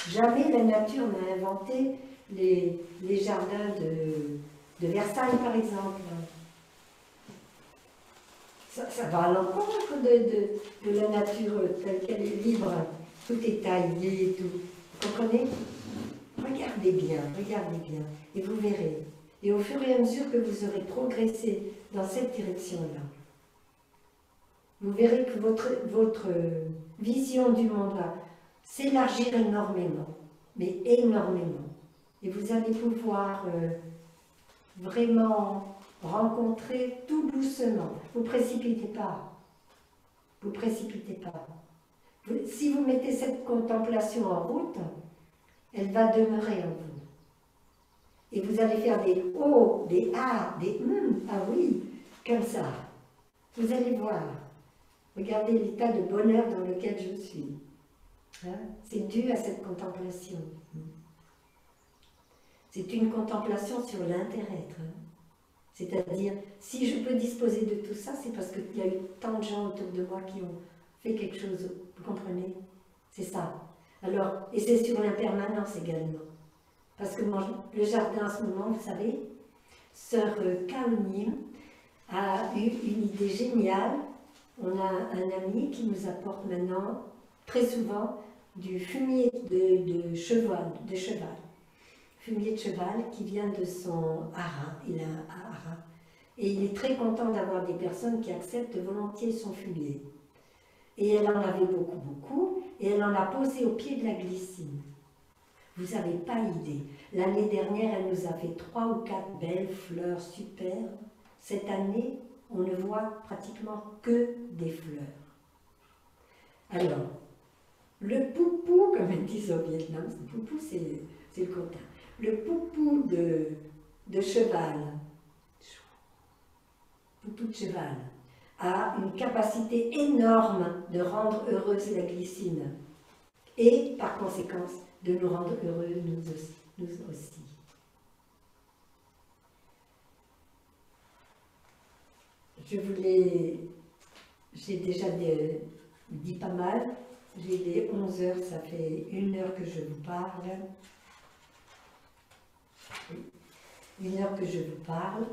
Jamais la nature n'a inventé les jardins de Versailles, par exemple. Ça va à l'encontre de la nature telle qu'elle est libre. Tout est taillé, tout. Vous comprenez? Regardez bien, et vous verrez. Et au fur et à mesure que vous aurez progressé dans cette direction-là, vous verrez que votre vision du monde va s'élargir énormément, mais énormément. Et vous allez pouvoir vraiment rencontrer tout doucement. Vous ne précipitez pas. Vous ne précipitez pas. Si vous mettez cette contemplation en route, elle va demeurer en vous. Et vous allez faire des « oh », des « ah », des « ah oui », comme ça. Vous allez voir. Regardez l'état de bonheur dans lequel je suis. Hein? C'est dû à cette contemplation. C'est une contemplation sur l'intérêt. Hein? C'est-à-dire, si je peux disposer de tout ça, c'est parce qu'il y a eu tant de gens autour de moi qui ont fait quelque chose. Vous comprenez? C'est ça. Alors, et c'est sur l'impermanence également. Parce que le jardin en ce moment, vous savez, sœur Kaonim a eu une idée géniale. On a un ami qui nous apporte maintenant, très souvent, du fumier de cheval. Fumier de cheval qui vient de son haras. Il a un haras. Et il est très content d'avoir des personnes qui acceptent volontiers son fumier. Et elle en avait beaucoup, et elle en a posé au pied de la glycine. Vous n'avez pas idée. L'année dernière, elle nous a fait 3 ou 4 belles fleurs superbes. Cette année, on ne voit pratiquement que des fleurs. Alors, le poupou, comme ils disent au Vietnam, le poupou c'est le cotin. Le poupou de cheval, a une capacité énorme de rendre heureuse la glycine et par conséquence de nous rendre heureux nous aussi. j'ai déjà dit pas mal. J'ai les 11 heures, ça fait 1 heure que je vous parle. 1 heure que je vous parle.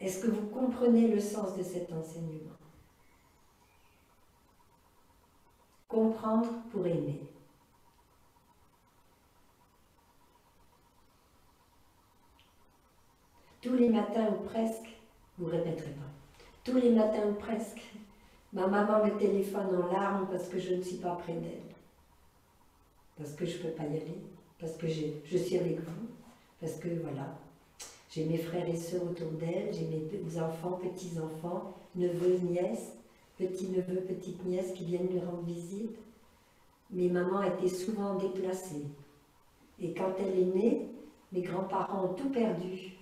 Est-ce que vous comprenez le sens de cet enseignement? Comprendre pour aimer. Tous les matins ou presque, vous ne répéterez pas, tous les matins ou presque, ma maman me téléphone en larmes parce que je ne suis pas près d'elle. Parce que je ne peux pas y aller, parce que je suis avec vous, parce que voilà, j'ai mes frères et sœurs autour d'elle, j'ai mes enfants, petits-enfants, neveux, nièces, petits-neveux, petites-nièces qui viennent lui rendre visite. Mais maman était souvent déplacée. Et quand elle est née, mes grands-parents ont tout perdu.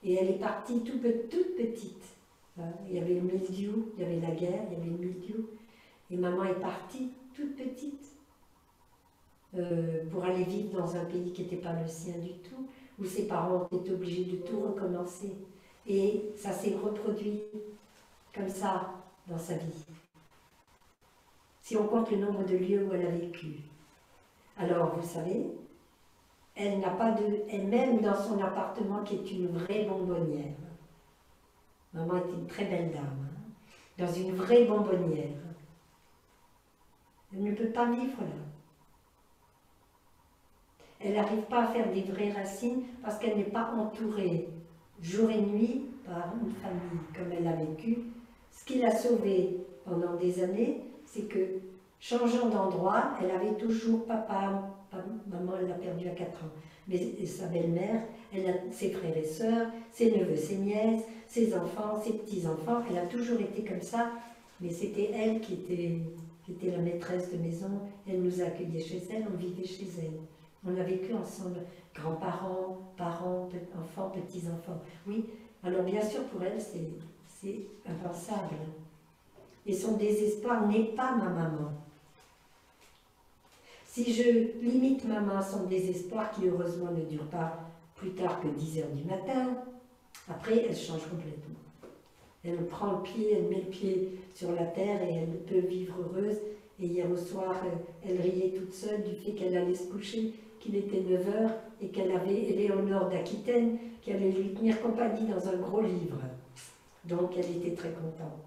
Et elle est partie toute petite. Il y avait le mildiou, il y avait la guerre, il y avait le mildiou. Et maman est partie toute petite pour aller vivre dans un pays qui n'était pas le sien du tout, où ses parents étaient obligés de tout recommencer. Et ça s'est reproduit comme ça dans sa vie. Si on compte le nombre de lieux où elle a vécu. Alors, vous savez, elle n'a pas elle-même dans son appartement qui est une vraie bonbonnière. Maman était une très belle dame, dans une vraie bonbonnière. Elle ne peut pas vivre là. Elle n'arrive pas à faire des vraies racines parce qu'elle n'est pas entourée jour et nuit par une famille comme elle a vécu. Ce qui l'a sauvée pendant des années, c'est que changeant d'endroit, elle avait toujours papa, maman elle l'a perdu à 4 ans, mais sa belle-mère, elle a ses frères et sœurs, ses neveux, ses nièces, ses enfants, ses petits-enfants, elle a toujours été comme ça, mais c'était elle qui était la maîtresse de maison, elle nous accueillait chez elle, on vivait chez elle. On a vécu ensemble, grands-parents, parents, enfants, petits-enfants. Oui, alors bien sûr pour elle c'est impensable. Et son désespoir n'est pas ma maman. Si je limite maman à son désespoir, qui heureusement ne dure pas plus tard que 10 heures du matin, après elle change complètement. Elle prend le pied, elle met le pied sur la terre et elle peut vivre heureuse. Et hier au soir, elle riait toute seule du fait qu'elle allait se coucher, qu'il était 9 heures et qu'elle avait Éléonore d'Aquitaine qui allait lui tenir compagnie dans un gros livre. Donc elle était très contente.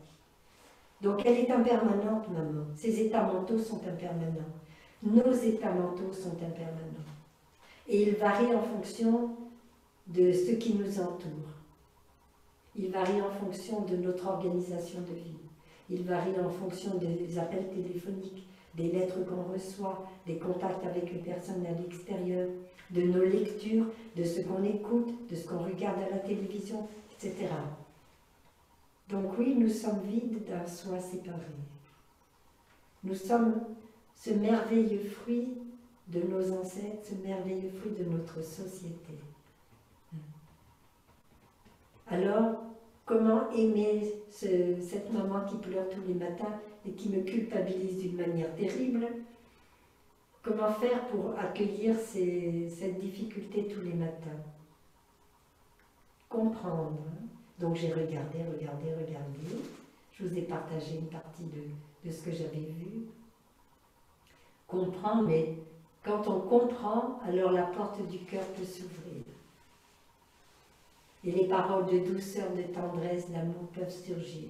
Donc elle est impermanente, maman. Ses états mentaux sont impermanents. Nos états mentaux sont impermanents. Et ils varient en fonction de ce qui nous entoure. Ils varient en fonction de notre organisation de vie. Ils varient en fonction des appels téléphoniques, des lettres qu'on reçoit, des contacts avec les personnes à l'extérieur, de nos lectures, de ce qu'on écoute, de ce qu'on regarde à la télévision, etc. Donc oui, nous sommes vides d'un soi séparé. Nous sommes ce merveilleux fruit de nos ancêtres, ce merveilleux fruit de notre société. Alors, comment aimer cette maman qui pleure tous les matins et qui me culpabilise d'une manière terrible? Comment faire pour accueillir cette difficulté tous les matins? Comprendre. Donc j'ai regardé. Je vous ai partagé une partie de ce que j'avais vu. Comprendre, mais quand on comprend, alors la porte du cœur peut s'ouvrir. Et les paroles de douceur, de tendresse, d'amour peuvent surgir,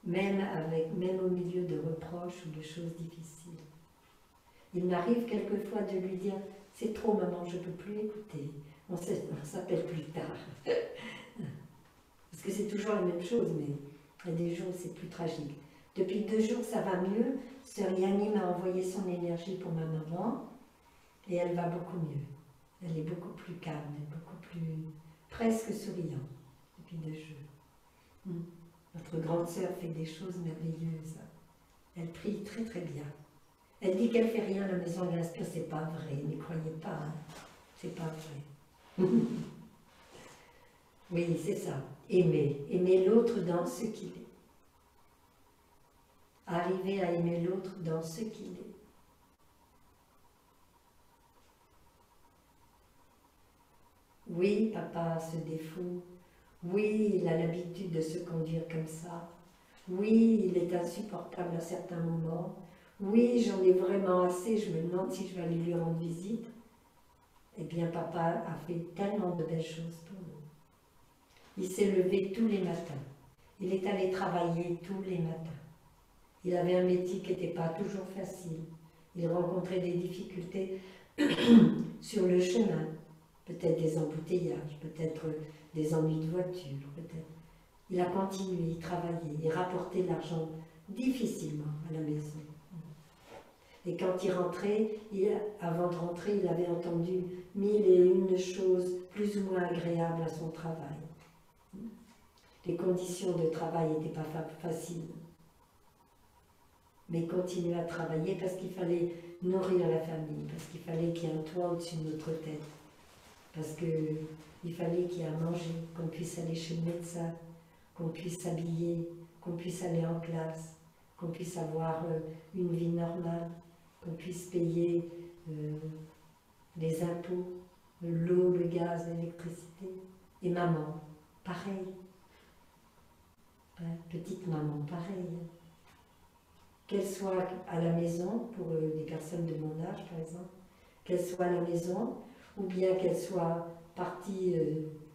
même au milieu de reproches ou de choses difficiles. Il m'arrive quelquefois de lui dire « C'est trop maman, je ne peux plus écouter, on s'appelle plus tard. » Parce que c'est toujours la même chose, mais il y a des jours où c'est plus tragique. Depuis 2 jours, ça va mieux. Sœur Yanni m'a envoyé son énergie pour ma maman et elle va beaucoup mieux. Elle est beaucoup plus calme, beaucoup plus... presque souriante depuis 2 jours. Notre grande sœur fait des choses merveilleuses. Elle prie très très bien. Elle dit qu'elle fait rien à la maison de l'Inspire, c'est pas vrai, n'y croyez pas, hein. C'est pas vrai. Oui, c'est ça. Aimer l'autre dans ce qu'il est. Arriver à aimer l'autre dans ce qu'il est. Oui, papa a ce défaut. Oui, il a l'habitude de se conduire comme ça. Oui, il est insupportable à certains moments. Oui, j'en ai vraiment assez, je me demande si je vais aller lui rendre visite. Eh bien, papa a fait tellement de belles choses pour nous. Il s'est levé tous les matins. Il est allé travailler tous les matins. Il avait un métier qui n'était pas toujours facile. Il rencontrait des difficultés sur le chemin, peut-être des embouteillages, peut-être des ennuis de voiture, peut-être. Il a continué, il travaillait, il rapportait de l'argent difficilement à la maison. Et quand il rentrait, avant de rentrer, il avait entendu 1001 choses plus ou moins agréables à son travail. Les conditions de travail n'étaient pas faciles. Mais il continuait à travailler parce qu'il fallait nourrir la famille, parce qu'il fallait qu'il y ait un toit au-dessus de notre tête, parce qu'il fallait qu'il y ait à manger, qu'on puisse aller chez le médecin, qu'on puisse s'habiller, qu'on puisse aller en classe, qu'on puisse avoir une vie normale, qu'on puisse payer les impôts, l'eau, le gaz, l'électricité. Et maman, pareil. Hein, petite maman, pareil. Qu'elle soit à la maison, pour les personnes de mon âge par exemple, qu'elle soit à la maison, ou bien qu'elle soit partie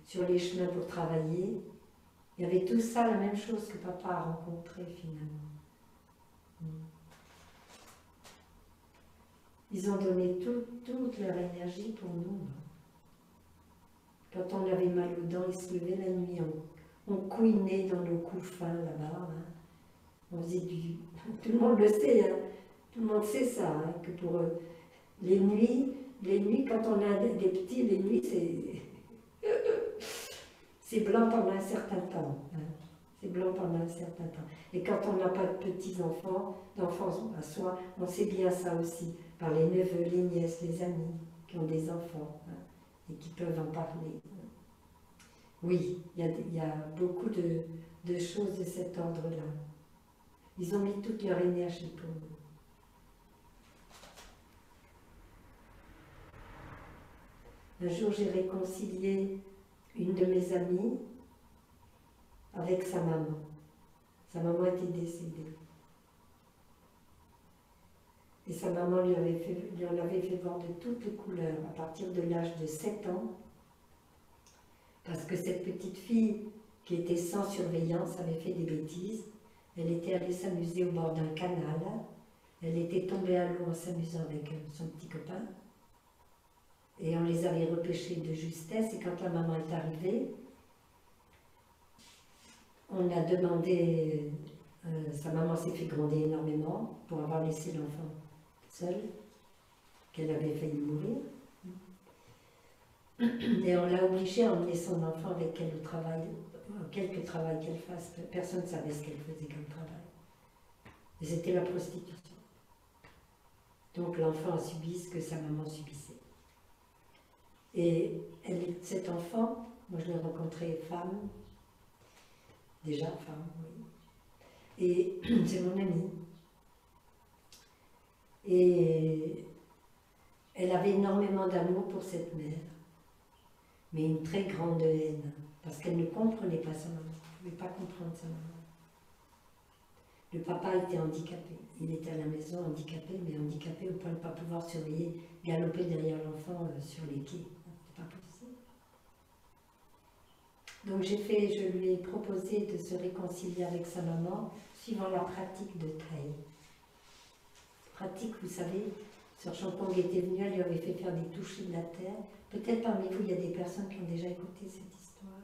sur les chemins pour travailler, il y avait tout ça, la même chose que papa a rencontré finalement. Ils ont donné toute leur énergie pour nous. Quand on avait mal aux dents, ils se levaient la nuit, on couinait dans nos couffins là-bas. Hein. On faisait du... Tout le monde le sait, hein. Tout le monde sait ça, hein, que pour les nuits, quand on a des petits, les nuits, c'est blanc pendant un certain temps. Hein. C'est blanc pendant un certain temps. Et quand on n'a pas de petits-enfants, d'enfants à soi, on sait bien ça aussi, par les neveux, les nièces, les amis qui ont des enfants, hein, et qui peuvent en parler. Oui, il y a beaucoup de choses de cet ordre-là. Ils ont mis toute leur énergie pour nous. Un jour, j'ai réconcilié une de mes amies avec sa maman. Sa maman était décédée. Et sa maman lui en avait fait voir de toutes les couleurs à partir de l'âge de 7 ans. Parce que cette petite fille qui était sans surveillance avait fait des bêtises. Elle était allée s'amuser au bord d'un canal. Elle était tombée à l'eau en s'amusant avec son petit copain. Et on les avait repêchés de justesse. Et quand la maman est arrivée, on a demandé... sa maman s'est fait gronder énormément pour avoir laissé l'enfant seul, qu'elle avait failli mourir. Et on l'a obligée à emmener son enfant avec elle au travail, quelque travail qu'elle fasse. Personne ne savait ce qu'elle faisait comme travail. Et c'était la prostitution. Donc l'enfant a subi ce que sa maman subissait. Et cet enfant, moi je l'ai rencontré femme, déjà femme, oui. Et c'est mon amie. Et elle avait énormément d'amour pour cette mère, mais une très grande haine, parce qu'elle ne comprenait pas sa maman, elle ne pouvait pas comprendre sa maman. Le papa était handicapé, il était à la maison handicapé, mais handicapé au point de ne pas pouvoir surveiller, galoper derrière l'enfant sur les quais, c'était pas possible. Donc je lui ai proposé de se réconcilier avec sa maman, suivant la pratique de Thay. Pratique, vous savez, Sœur Champong était venue, elle lui avait fait faire des touchés de la terre. Peut-être parmi vous, il y a des personnes qui ont déjà écouté cette histoire.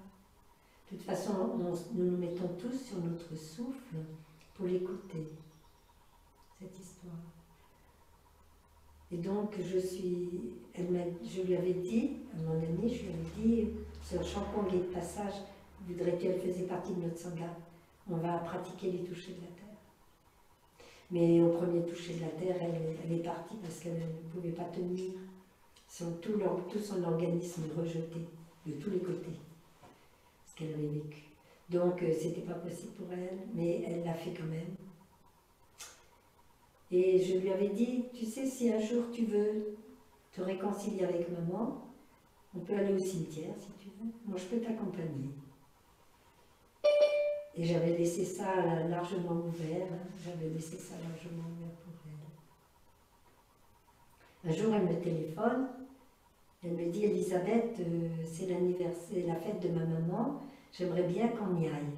De toute façon, nous nous mettons tous sur notre souffle pour l'écouter, cette histoire. Et donc, je lui avais dit, à mon amie, je lui avais dit, Sœur Champong est de passage, voudrait-elle faisait partie de notre sangha. On va pratiquer les touchés de la terre. Mais au premier toucher de la terre, elle est partie parce qu'elle ne pouvait pas tenir. Tout son organisme rejeté de tous les côtés, ce qu'elle avait vécu. Donc, c'était pas possible pour elle, mais elle l'a fait quand même. Et je lui avais dit, tu sais, si un jour tu veux te réconcilier avec maman, On peut aller au cimetière si tu veux. Moi, je peux t'accompagner. Et j'avais laissé ça largement ouvert. Hein. J'avais laissé ça largement ouvert pour elle. Un jour, elle me téléphone. Elle me dit, Elisabeth, c'est l'anniversaire, la fête de ma maman. J'aimerais bien qu'on y aille.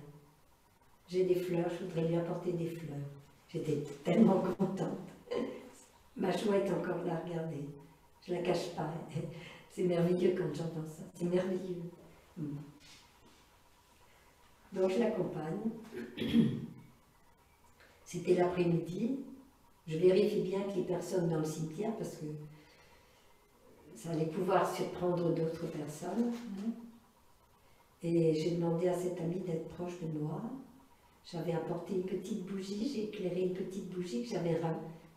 J'ai des fleurs, je voudrais lui apporter des fleurs. J'étais tellement contente. Ma joie est encore là, regardez. Je ne la cache pas. C'est merveilleux quand j'entends ça. C'est merveilleux. Donc je l'accompagne. C'était l'après-midi. Je vérifie bien qu'il n'y ait personne dans le cimetière parce que ça allait pouvoir surprendre d'autres personnes. Et j'ai demandé à cette amie d'être proche de moi. J'avais apporté une petite bougie, j'ai éclairé une petite bougie que j'avais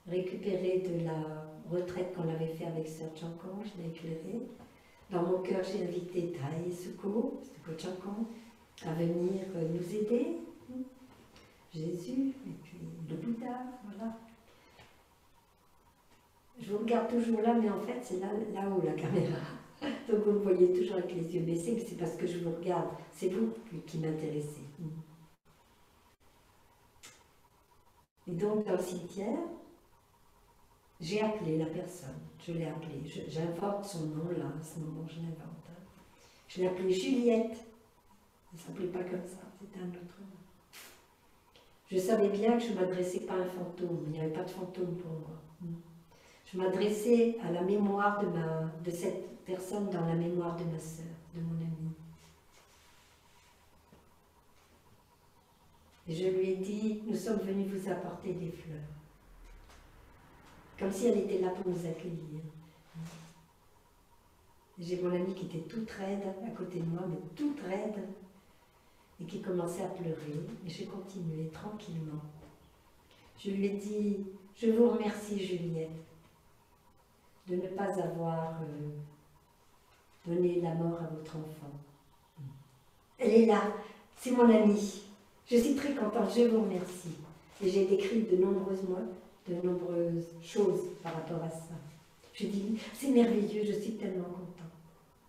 récupérée de la retraite qu'on avait fait avec Sœur Chankon, je l'ai éclairée. Dans mon cœur, j'ai invité Taï Suko, Chankon, à venir nous aider. Jésus, et puis le Bouddha, voilà. Je vous regarde toujours là, mais en fait, c'est là-haut la caméra. Donc vous me voyez toujours avec les yeux baissés, mais c'est parce que je vous regarde. C'est vous qui m'intéressez. Et donc, dans le cimetière, j'ai appelé la personne. Je l'ai appelée. J'invente son nom là, à ce moment, je l'invente. Je l'ai appelée Juliette. Elle ne s'appelait pas comme ça, c'était un autre nom. Je savais bien que je ne m'adressais pas à un fantôme. Il n'y avait pas de fantôme pour moi. Je m'adressais à la mémoire de cette personne dans la mémoire de ma sœur, de mon amie. Et je lui ai dit, nous sommes venus vous apporter des fleurs. Comme si elle était là pour nous accueillir. J'ai mon amie qui était toute raide à côté de moi, mais toute raide, et qui commençait à pleurer. Et j'ai continué tranquillement. Je lui ai dit, je vous remercie Juliette, de ne pas avoir donné la mort à votre enfant. Elle est là, c'est mon amie. Je suis très contente, je vous remercie. Et j'ai décrit de nombreuses choses par rapport à ça. Je dis, c'est merveilleux, je suis tellement contente.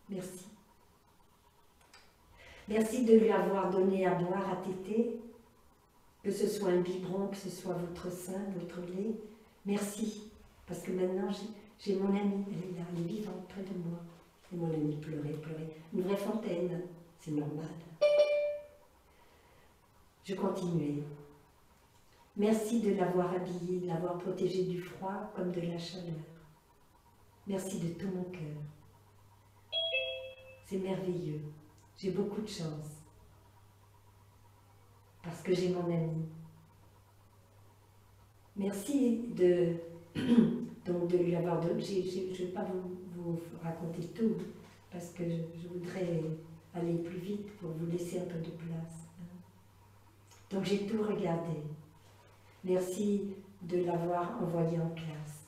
Merci. Merci de lui avoir donné à boire à téter, que ce soit un biberon, que ce soit votre sein, votre lait. Merci, parce que maintenant j'ai mon amie, elle est là, elle est vivante près de moi. Et mon amie pleurait. Une vraie fontaine, c'est normal. Je continuais. Merci de l'avoir habillée, de l'avoir protégée du froid comme de la chaleur. Merci de tout mon cœur. C'est merveilleux. J'ai beaucoup de chance. Parce que j'ai mon amie. Merci donc de lui avoir donné. Je ne vais pas vous raconter tout, parce que je voudrais aller plus vite pour vous laisser un peu de place. Donc j'ai tout regardé. Merci de l'avoir envoyée en classe,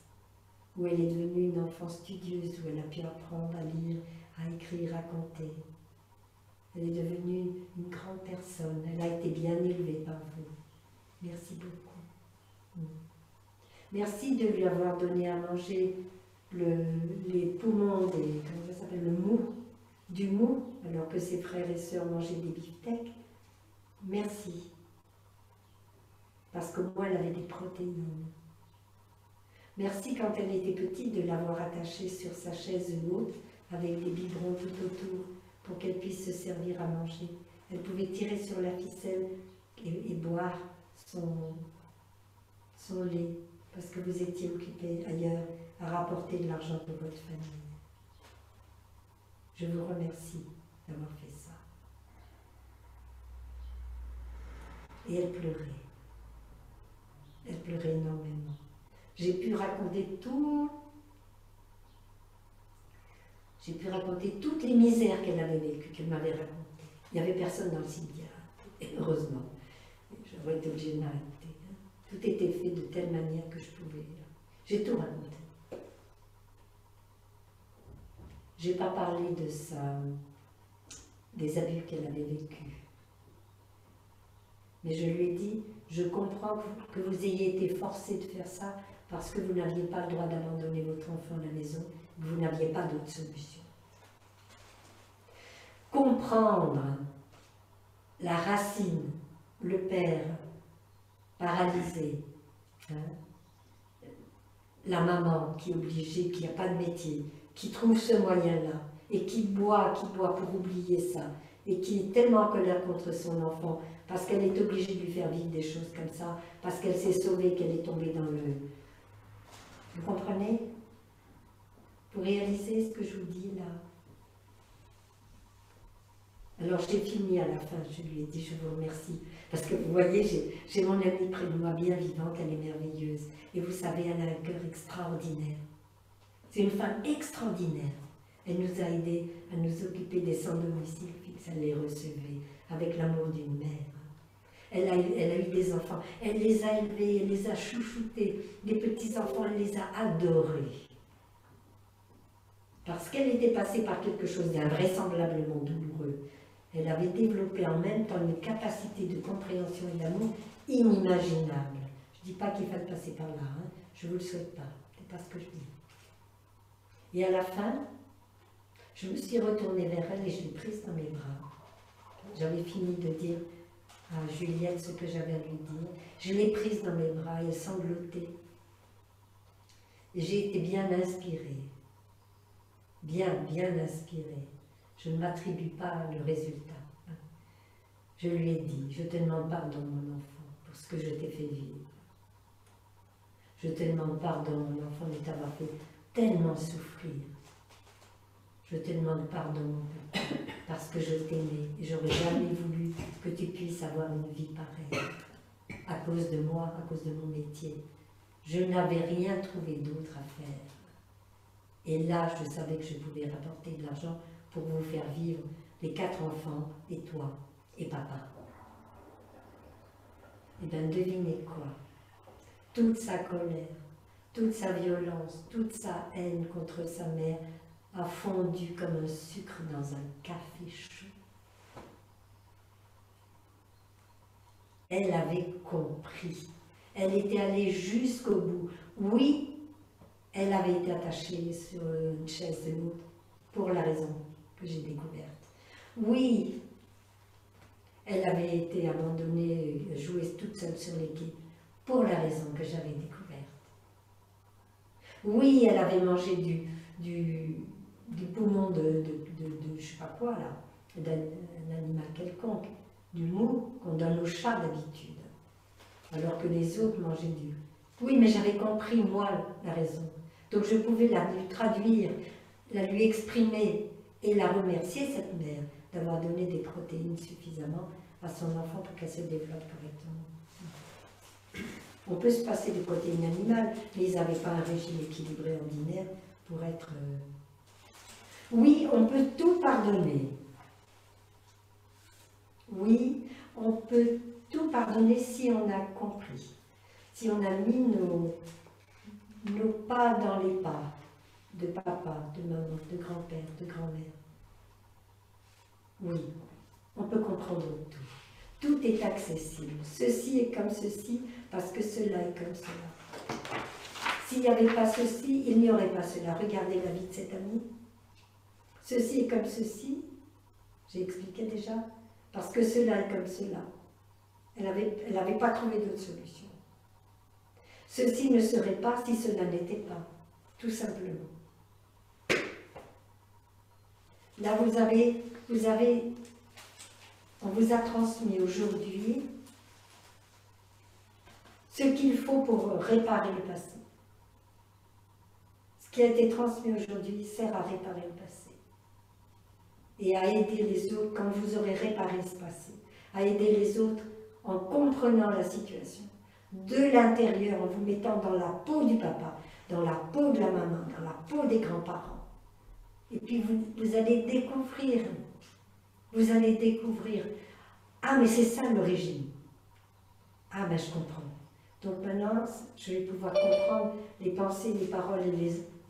où elle est devenue une enfant studieuse, où elle a pu apprendre à lire, à écrire, à compter. Elle est devenue une grande personne. Elle a été bien élevée par vous. Merci beaucoup. Merci de lui avoir donné à manger les poumons, comment ça s'appelle, du mou, alors que ses frères et sœurs mangeaient des beefsteaks. Merci. Parce que moi, elle avait des protéines. Merci quand elle était petite de l'avoir attachée sur sa chaise haute avec des biberons tout autour pour qu'elle puisse se servir à manger. Elle pouvait tirer sur la ficelle et boire son lait parce que vous étiez occupé ailleurs à rapporter de l'argent pour votre famille. Je vous remercie d'avoir fait ça. Et elle pleurait. Elle pleurait énormément. J'ai pu raconter toutes les misères qu'elle avait vécues, qu'elle m'avait racontées. Il n'y avait personne dans le cimetière, et heureusement. J'aurais été obligée de m'arrêter. Tout était fait de telle manière que je pouvais. J'ai tout raconté. Je n'ai pas parlé des abus qu'elle avait vécus. Mais je lui ai dit, je comprends que vous ayez été forcé de faire ça parce que vous n'aviez pas le droit d'abandonner votre enfant à la maison, vous n'aviez pas d'autre solution. comprendre la racine, le père paralysé, hein, la maman qui est obligée, qui n'a pas de métier, qui trouve ce moyen-là, et qui boit pour oublier ça, et qui est tellement en colère contre son enfant, parce qu'elle est obligée de lui faire vivre des choses comme ça, parce qu'elle s'est sauvée, qu'elle est tombée dans le... Vous comprenez? Vous réalisez ce que je vous dis là? Alors j'ai fini à la fin, je lui ai dit je vous remercie, parce que vous voyez, j'ai mon amie près de moi bien vivante, elle est merveilleuse, et vous savez, elle a un cœur extraordinaire. C'est une femme extraordinaire. Elle nous a aidés à nous occuper des sans-domicile fixe, elle les recevait avec l'amour d'une mère. Elle a eu des enfants, elle les a élevés, elle les a chouchoutés, les petits-enfants, elle les a adorés. Parce qu'elle était passée par quelque chose d'invraisemblablement douloureux. Elle avait développé en même temps une capacité de compréhension et d'amour inimaginable. Je ne dis pas qu'il fallait passer par là, hein. Je ne vous le souhaite pas, c'est pas ce que je dis. Et à la fin, je me suis retournée vers elle et je l'ai prise dans mes bras. J'avais fini de dire à Juliette ce que j'avais à lui dire. Je l'ai prise dans mes bras et elle sanglotait. Et j'ai été bien inspirée. Bien inspirée. Je ne m'attribue pas le résultat. Je lui ai dit, je te demande pardon mon enfant pour ce que je t'ai fait vivre. Je te demande pardon mon enfant de t'avoir fait tellement souffrir. Je te demande pardon mon papa, parce que je t'aimais et j'aurais jamais voulu que tu puisses avoir une vie pareille. À cause de moi, à cause de mon métier. Je n'avais rien trouvé d'autre à faire. Et là, je savais que je pouvais rapporter de l'argent pour vous faire vivre les 4 enfants, et toi, et papa. Et bien, devinez quoi? Toute sa colère, toute sa violence, toute sa haine contre sa mère a fondu comme un sucre dans un café chaud. Elle avait compris. Elle était allée jusqu'au bout. Oui, elle avait été attachée sur une chaise de loup pour la raison que j'ai découverte. Oui, elle avait été abandonnée, jouée toute seule sur les quais pour la raison que j'avais découverte. Oui, elle avait mangé du poumon de je sais pas quoi là, d'un animal quelconque, du mou qu'on donne aux chats d'habitude, alors que les autres mangeaient du... Oui, mais j'avais compris, moi, la raison. Donc je pouvais la lui traduire, la lui exprimer et la remercier, cette mère, d'avoir donné des protéines suffisamment à son enfant pour qu'elle se développe correctement. On peut se passer des protéines animales, mais ils n'avaient pas un régime équilibré ordinaire pour être... Oui, on peut tout pardonner. Oui, on peut tout pardonner si on a compris, si on a mis nos pas dans les pas de papa, de maman, de grand-père, de grand-mère. Oui, on peut comprendre tout. Tout est accessible. Ceci est comme ceci parce que cela est comme cela. S'il n'y avait pas ceci, il n'y aurait pas cela. Regardez la vie de cet ami. Ceci est comme ceci, j'ai expliqué déjà, parce que cela est comme cela. Elle n'avait pas trouvé d'autre solution. Ceci ne serait pas si cela n'était pas, tout simplement. Là, on vous a transmis aujourd'hui ce qu'il faut pour réparer le passé. Ce qui a été transmis aujourd'hui sert à réparer le passé et à aider les autres quand vous aurez réparé ce passé, à aider les autres en comprenant la situation, de l'intérieur, en vous mettant dans la peau du papa, dans la peau de la maman, dans la peau des grands-parents. Et puis vous allez découvrir, ah mais c'est ça l'origine. Ah ben je comprends. Donc maintenant, je vais pouvoir comprendre les pensées, les paroles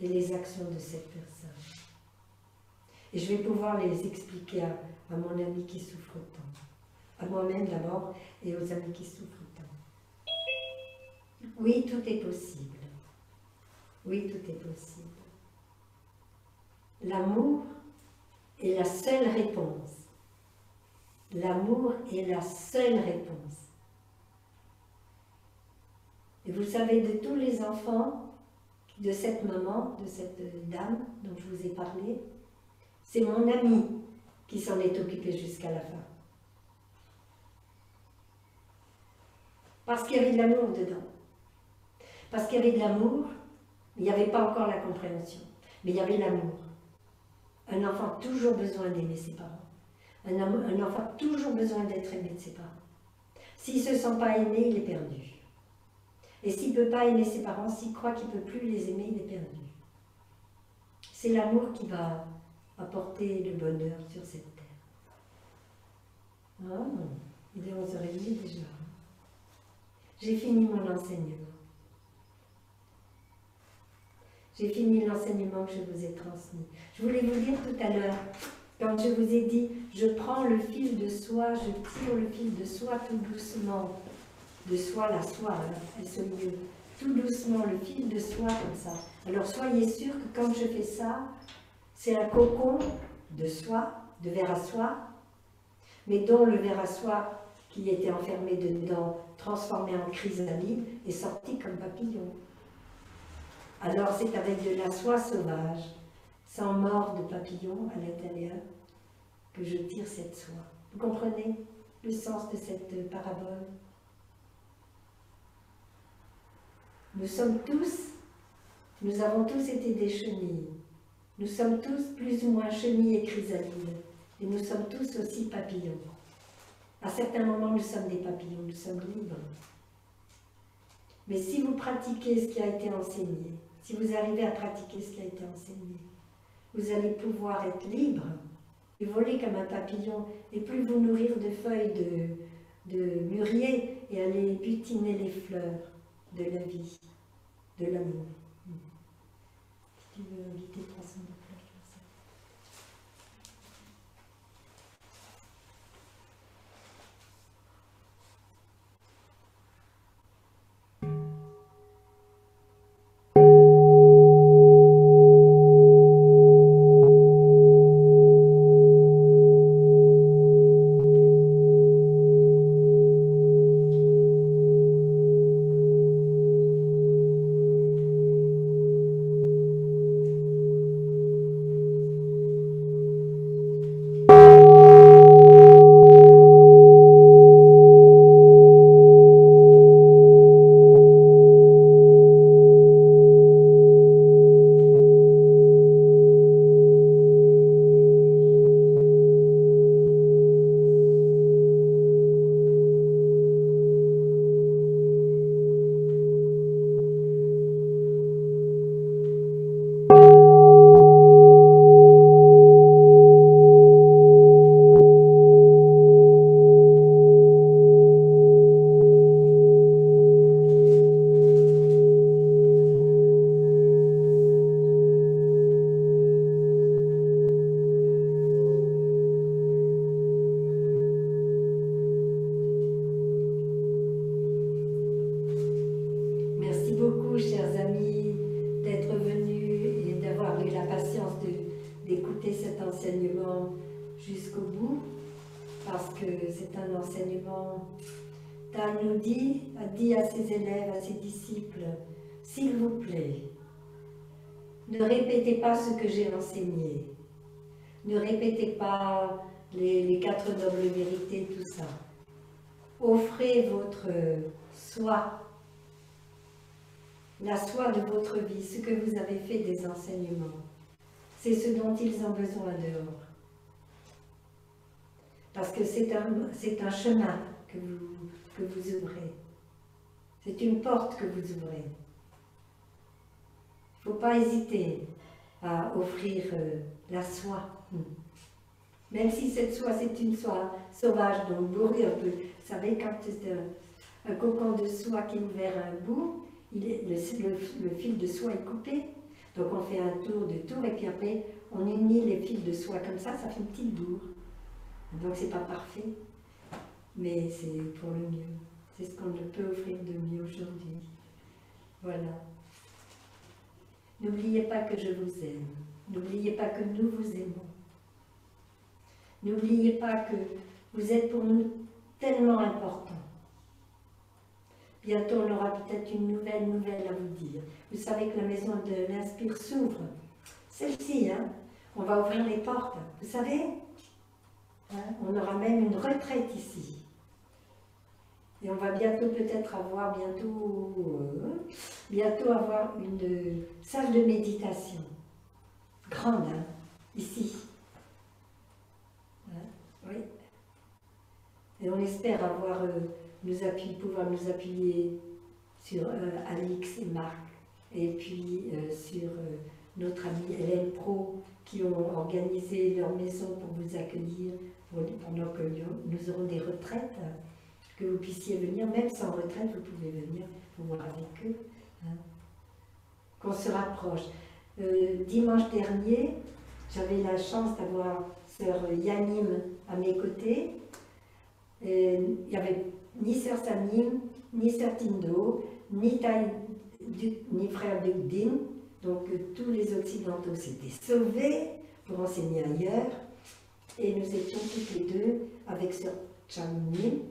et les actions de cette personne. Et je vais pouvoir les expliquer à mon ami qui souffre tant. À moi-même d'abord et aux amis qui souffrent tant. Oui, tout est possible. Oui, tout est possible. L'amour est la seule réponse. L'amour est la seule réponse. Et vous savez, de tous les enfants de cette maman, de cette dame dont je vous ai parlé, c'est mon ami qui s'en est occupé jusqu'à la fin. Parce qu'il y avait de l'amour dedans. Parce qu'il y avait de l'amour, il n'y avait pas encore la compréhension, mais il y avait l'amour. Un enfant a toujours besoin d'aimer ses parents. Un enfant a toujours besoin d'être aimé de ses parents. S'il ne se sent pas aimé, il est perdu. Et s'il ne peut pas aimer ses parents, s'il croit qu'il ne peut plus les aimer, il est perdu. C'est l'amour qui va apporter le bonheur sur cette terre. Ah, il est 11h30 déjà. J'ai fini mon enseignement. J'ai fini l'enseignement que je vous ai transmis. Je voulais vous dire tout à l'heure, quand je vous ai dit, je prends le fil de soie, je tire le fil de soie tout doucement. De soie, la soie, elle se lieu. Tout doucement, le fil de soie comme ça. Alors soyez sûr que quand je fais ça, c'est un cocon de soie, de verre à soie, mais dont le verre à soie qui était enfermé dedans, transformé en chrysalide, est sorti comme papillon. Alors c'est avec de la soie sauvage, sans mort de papillon à l'intérieur, que je tire cette soie. Vous comprenez le sens de cette parabole? Nous avons tous été des chenilles. Nous sommes tous plus ou moins chenilles et chrysalides. Et nous sommes tous aussi papillons. À certains moments, nous sommes des papillons, nous sommes libres. Mais si vous pratiquez ce qui a été enseigné, si vous arrivez à pratiquer ce qui a été enseigné, vous allez pouvoir être libre et voler comme un papillon et plus vous nourrir de feuilles de mûrier et aller butiner les fleurs de la vie, de l'amour. Si tu veux inviter 300 de fleurs comme ça. Merci beaucoup, chers amis, d'être venus et d'avoir eu la patience d'écouter cet enseignement jusqu'au bout, parce que c'est un enseignement. Dan nous a dit à ses élèves, à ses disciples, s'il vous plaît, ne répétez pas ce que j'ai enseigné, ne répétez pas les 4 nobles vérités, tout ça. Offrez votre soi, la soie de votre vie, ce que vous avez fait des enseignements. C'est ce dont ils ont besoin dehors. Parce que c'est un chemin que vous ouvrez. C'est une porte que vous ouvrez. Il ne faut pas hésiter à offrir la soie. Même si cette soie, c'est une soie sauvage, donc bourrée un peu. Vous savez, quand c'est un cocon de soie qui est ouvert à un bout, le fil de soie est coupé, donc on fait un tour de tour et puis après on unit les fils de soie comme ça fait une petite bourre. Donc c'est pas parfait, mais c'est pour le mieux. C'est ce qu'on peut offrir de mieux aujourd'hui. Voilà. N'oubliez pas que je vous aime. N'oubliez pas que nous vous aimons. N'oubliez pas que vous êtes pour nous tellement importants. Bientôt, on aura peut-être une nouvelle à vous dire. Vous savez que la maison de l'Inspire s'ouvre. Celle-ci, hein, on va ouvrir les portes. Vous savez, hein, on aura même une retraite ici. Et on va bientôt peut-être avoir, bientôt avoir une salle de méditation. Grande, hein, ici. Hein, oui. Et on espère avoir, pouvoir nous appuyer sur Alix et Marc, et puis sur notre amie Hélène Pro, qui ont organisé leur maison pour vous accueillir pendant que nous aurons des retraites, que vous puissiez venir, même sans retraite, vous pouvez venir pour voir avec eux, hein. Qu'on se rapproche. Dimanche dernier, j'avais la chance d'avoir sœur Yanim à mes côtés. Il n'y avait ni sœur Samim, ni sœur Tindo, ni frère Dugdin. Donc tous les occidentaux s'étaient sauvés pour enseigner ailleurs. Et nous étions toutes les deux avec sœur Chamini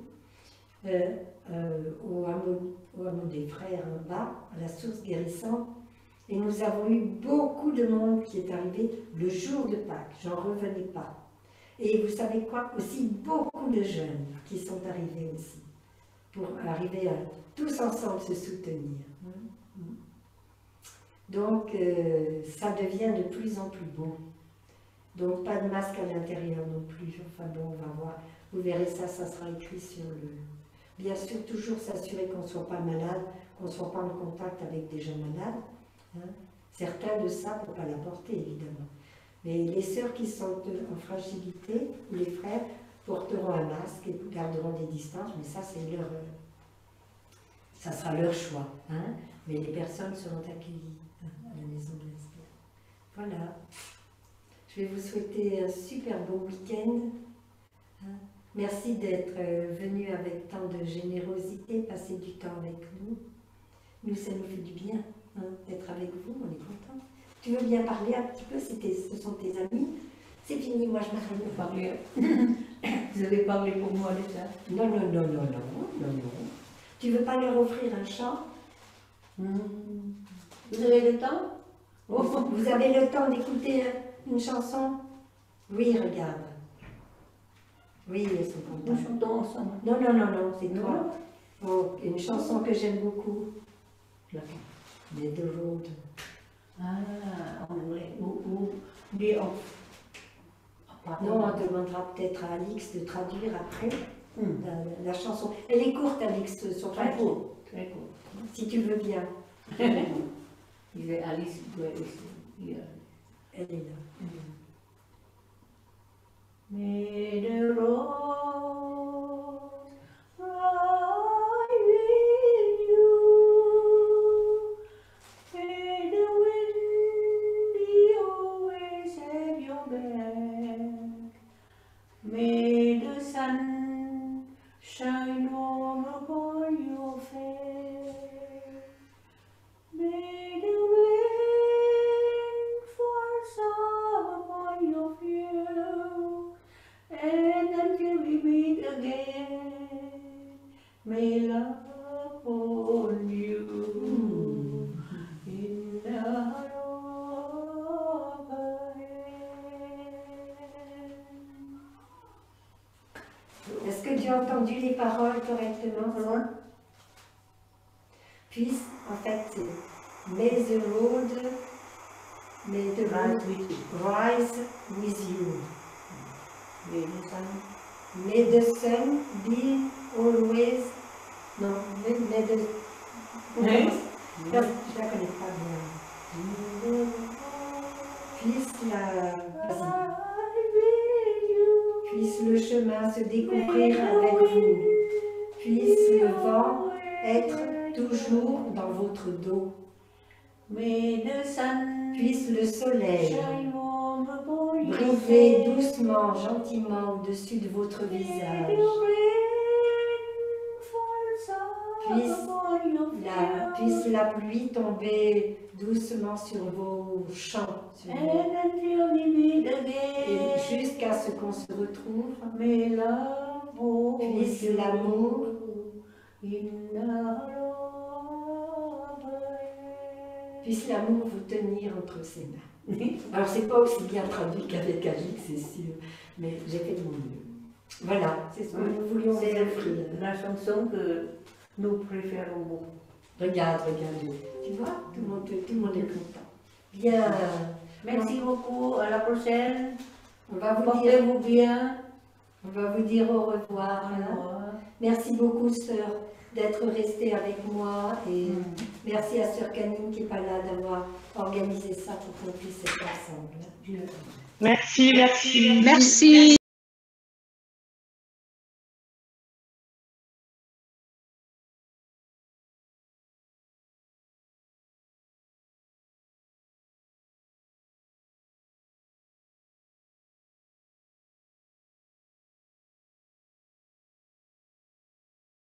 au hameau des frères en bas, à la source guérissante. Et nous avons eu beaucoup de monde qui est arrivé le jour de Pâques. J'en revenais pas. Et vous savez quoi? Aussi beaucoup de jeunes qui sont arrivés aussi, pour arriver à tous ensemble se soutenir. Donc, ça devient de plus en plus bon. Donc, pas de masque à l'intérieur non plus. Enfin bon, on va voir. Vous verrez ça, ça sera écrit sur le... Bien sûr, toujours s'assurer qu'on ne soit pas malade, qu'on ne soit pas en contact avec des gens malades. Hein. Certains de ça, pour ne pas l'apporter, évidemment. Mais les sœurs qui sont en fragilité, ou les frères, porteront un masque et garderont des distances, mais ça, c'est leur... ça sera leur choix. Hein. Mais les personnes seront accueillies à la maison de l'Inspire. Voilà. Je vais vous souhaiter un super beau week-end. Hein. Merci d'être venu avec tant de générosité, passer du temps avec nous. Nous, ça nous fait du bien, hein, d'être avec vous, on est contents. Tu veux bien parler un petit peu? Ce sont tes amis. C'est fini, moi je m'arrête de parler. Vous avez parlé pour moi déjà? Non. Tu veux pas leur offrir un chant? Vous avez le temps? Vous avez le temps d'écouter une chanson? Oui, regarde. Oui, ils sont contents. Nous chantons ensemble. Non, c'est toi. Oh, une chanson que j'aime beaucoup. Les The Road. Ah, en anglais. Ou non, on demandera peut-être à Alix de traduire après la chanson. Elle est courte, Alix, sur Très court. Très court. Si tu veux bien. Alice doit ici. Elle est là. May the rose ride with you. May the wind be always at your back. May the sun shine warm upon your face. May the rain fall soft upon your view. And until we meet again, may love upon you in the heart of a hand. Est-ce que tu as entendu les paroles correctement? Puis, en fait, c'est May the road rise with you. May the sun be always... Non, may the... Je la connais pas bien. Puisse le chemin se découvrir avec vous. Puisse le vent être toujours dans votre dos. Puisse le soleil briller doucement, gentiment au-dessus de votre visage. puisse la pluie tomber doucement sur vos champs, sur vos- And until we meet et again, jusqu'à ce qu'on se retrouve. may love hold Puisse you l'amour in the hollow of her hand. Puisse l'amour vous tenir entre ses mains. Alors, c'est pas aussi bien traduit qu'avec Alix, c'est sûr, mais j'ai fait de mon mieux. Voilà, c'est ce que nous voulions vous C'est offrir. la chanson que nous préférons beaucoup. Regarde. Tu vois, tout le monde est content. Bien, Merci beaucoup, à la prochaine. on va vous Portez-vous bien. dire au revoir. Au Hein. revoir. Merci beaucoup, sœur, d'être restée avec moi. Et merci à sœur Canine qui n'est pas là d'avoir organisé ça pour qu'on puisse être ensemble. Dieu. Merci. Merci.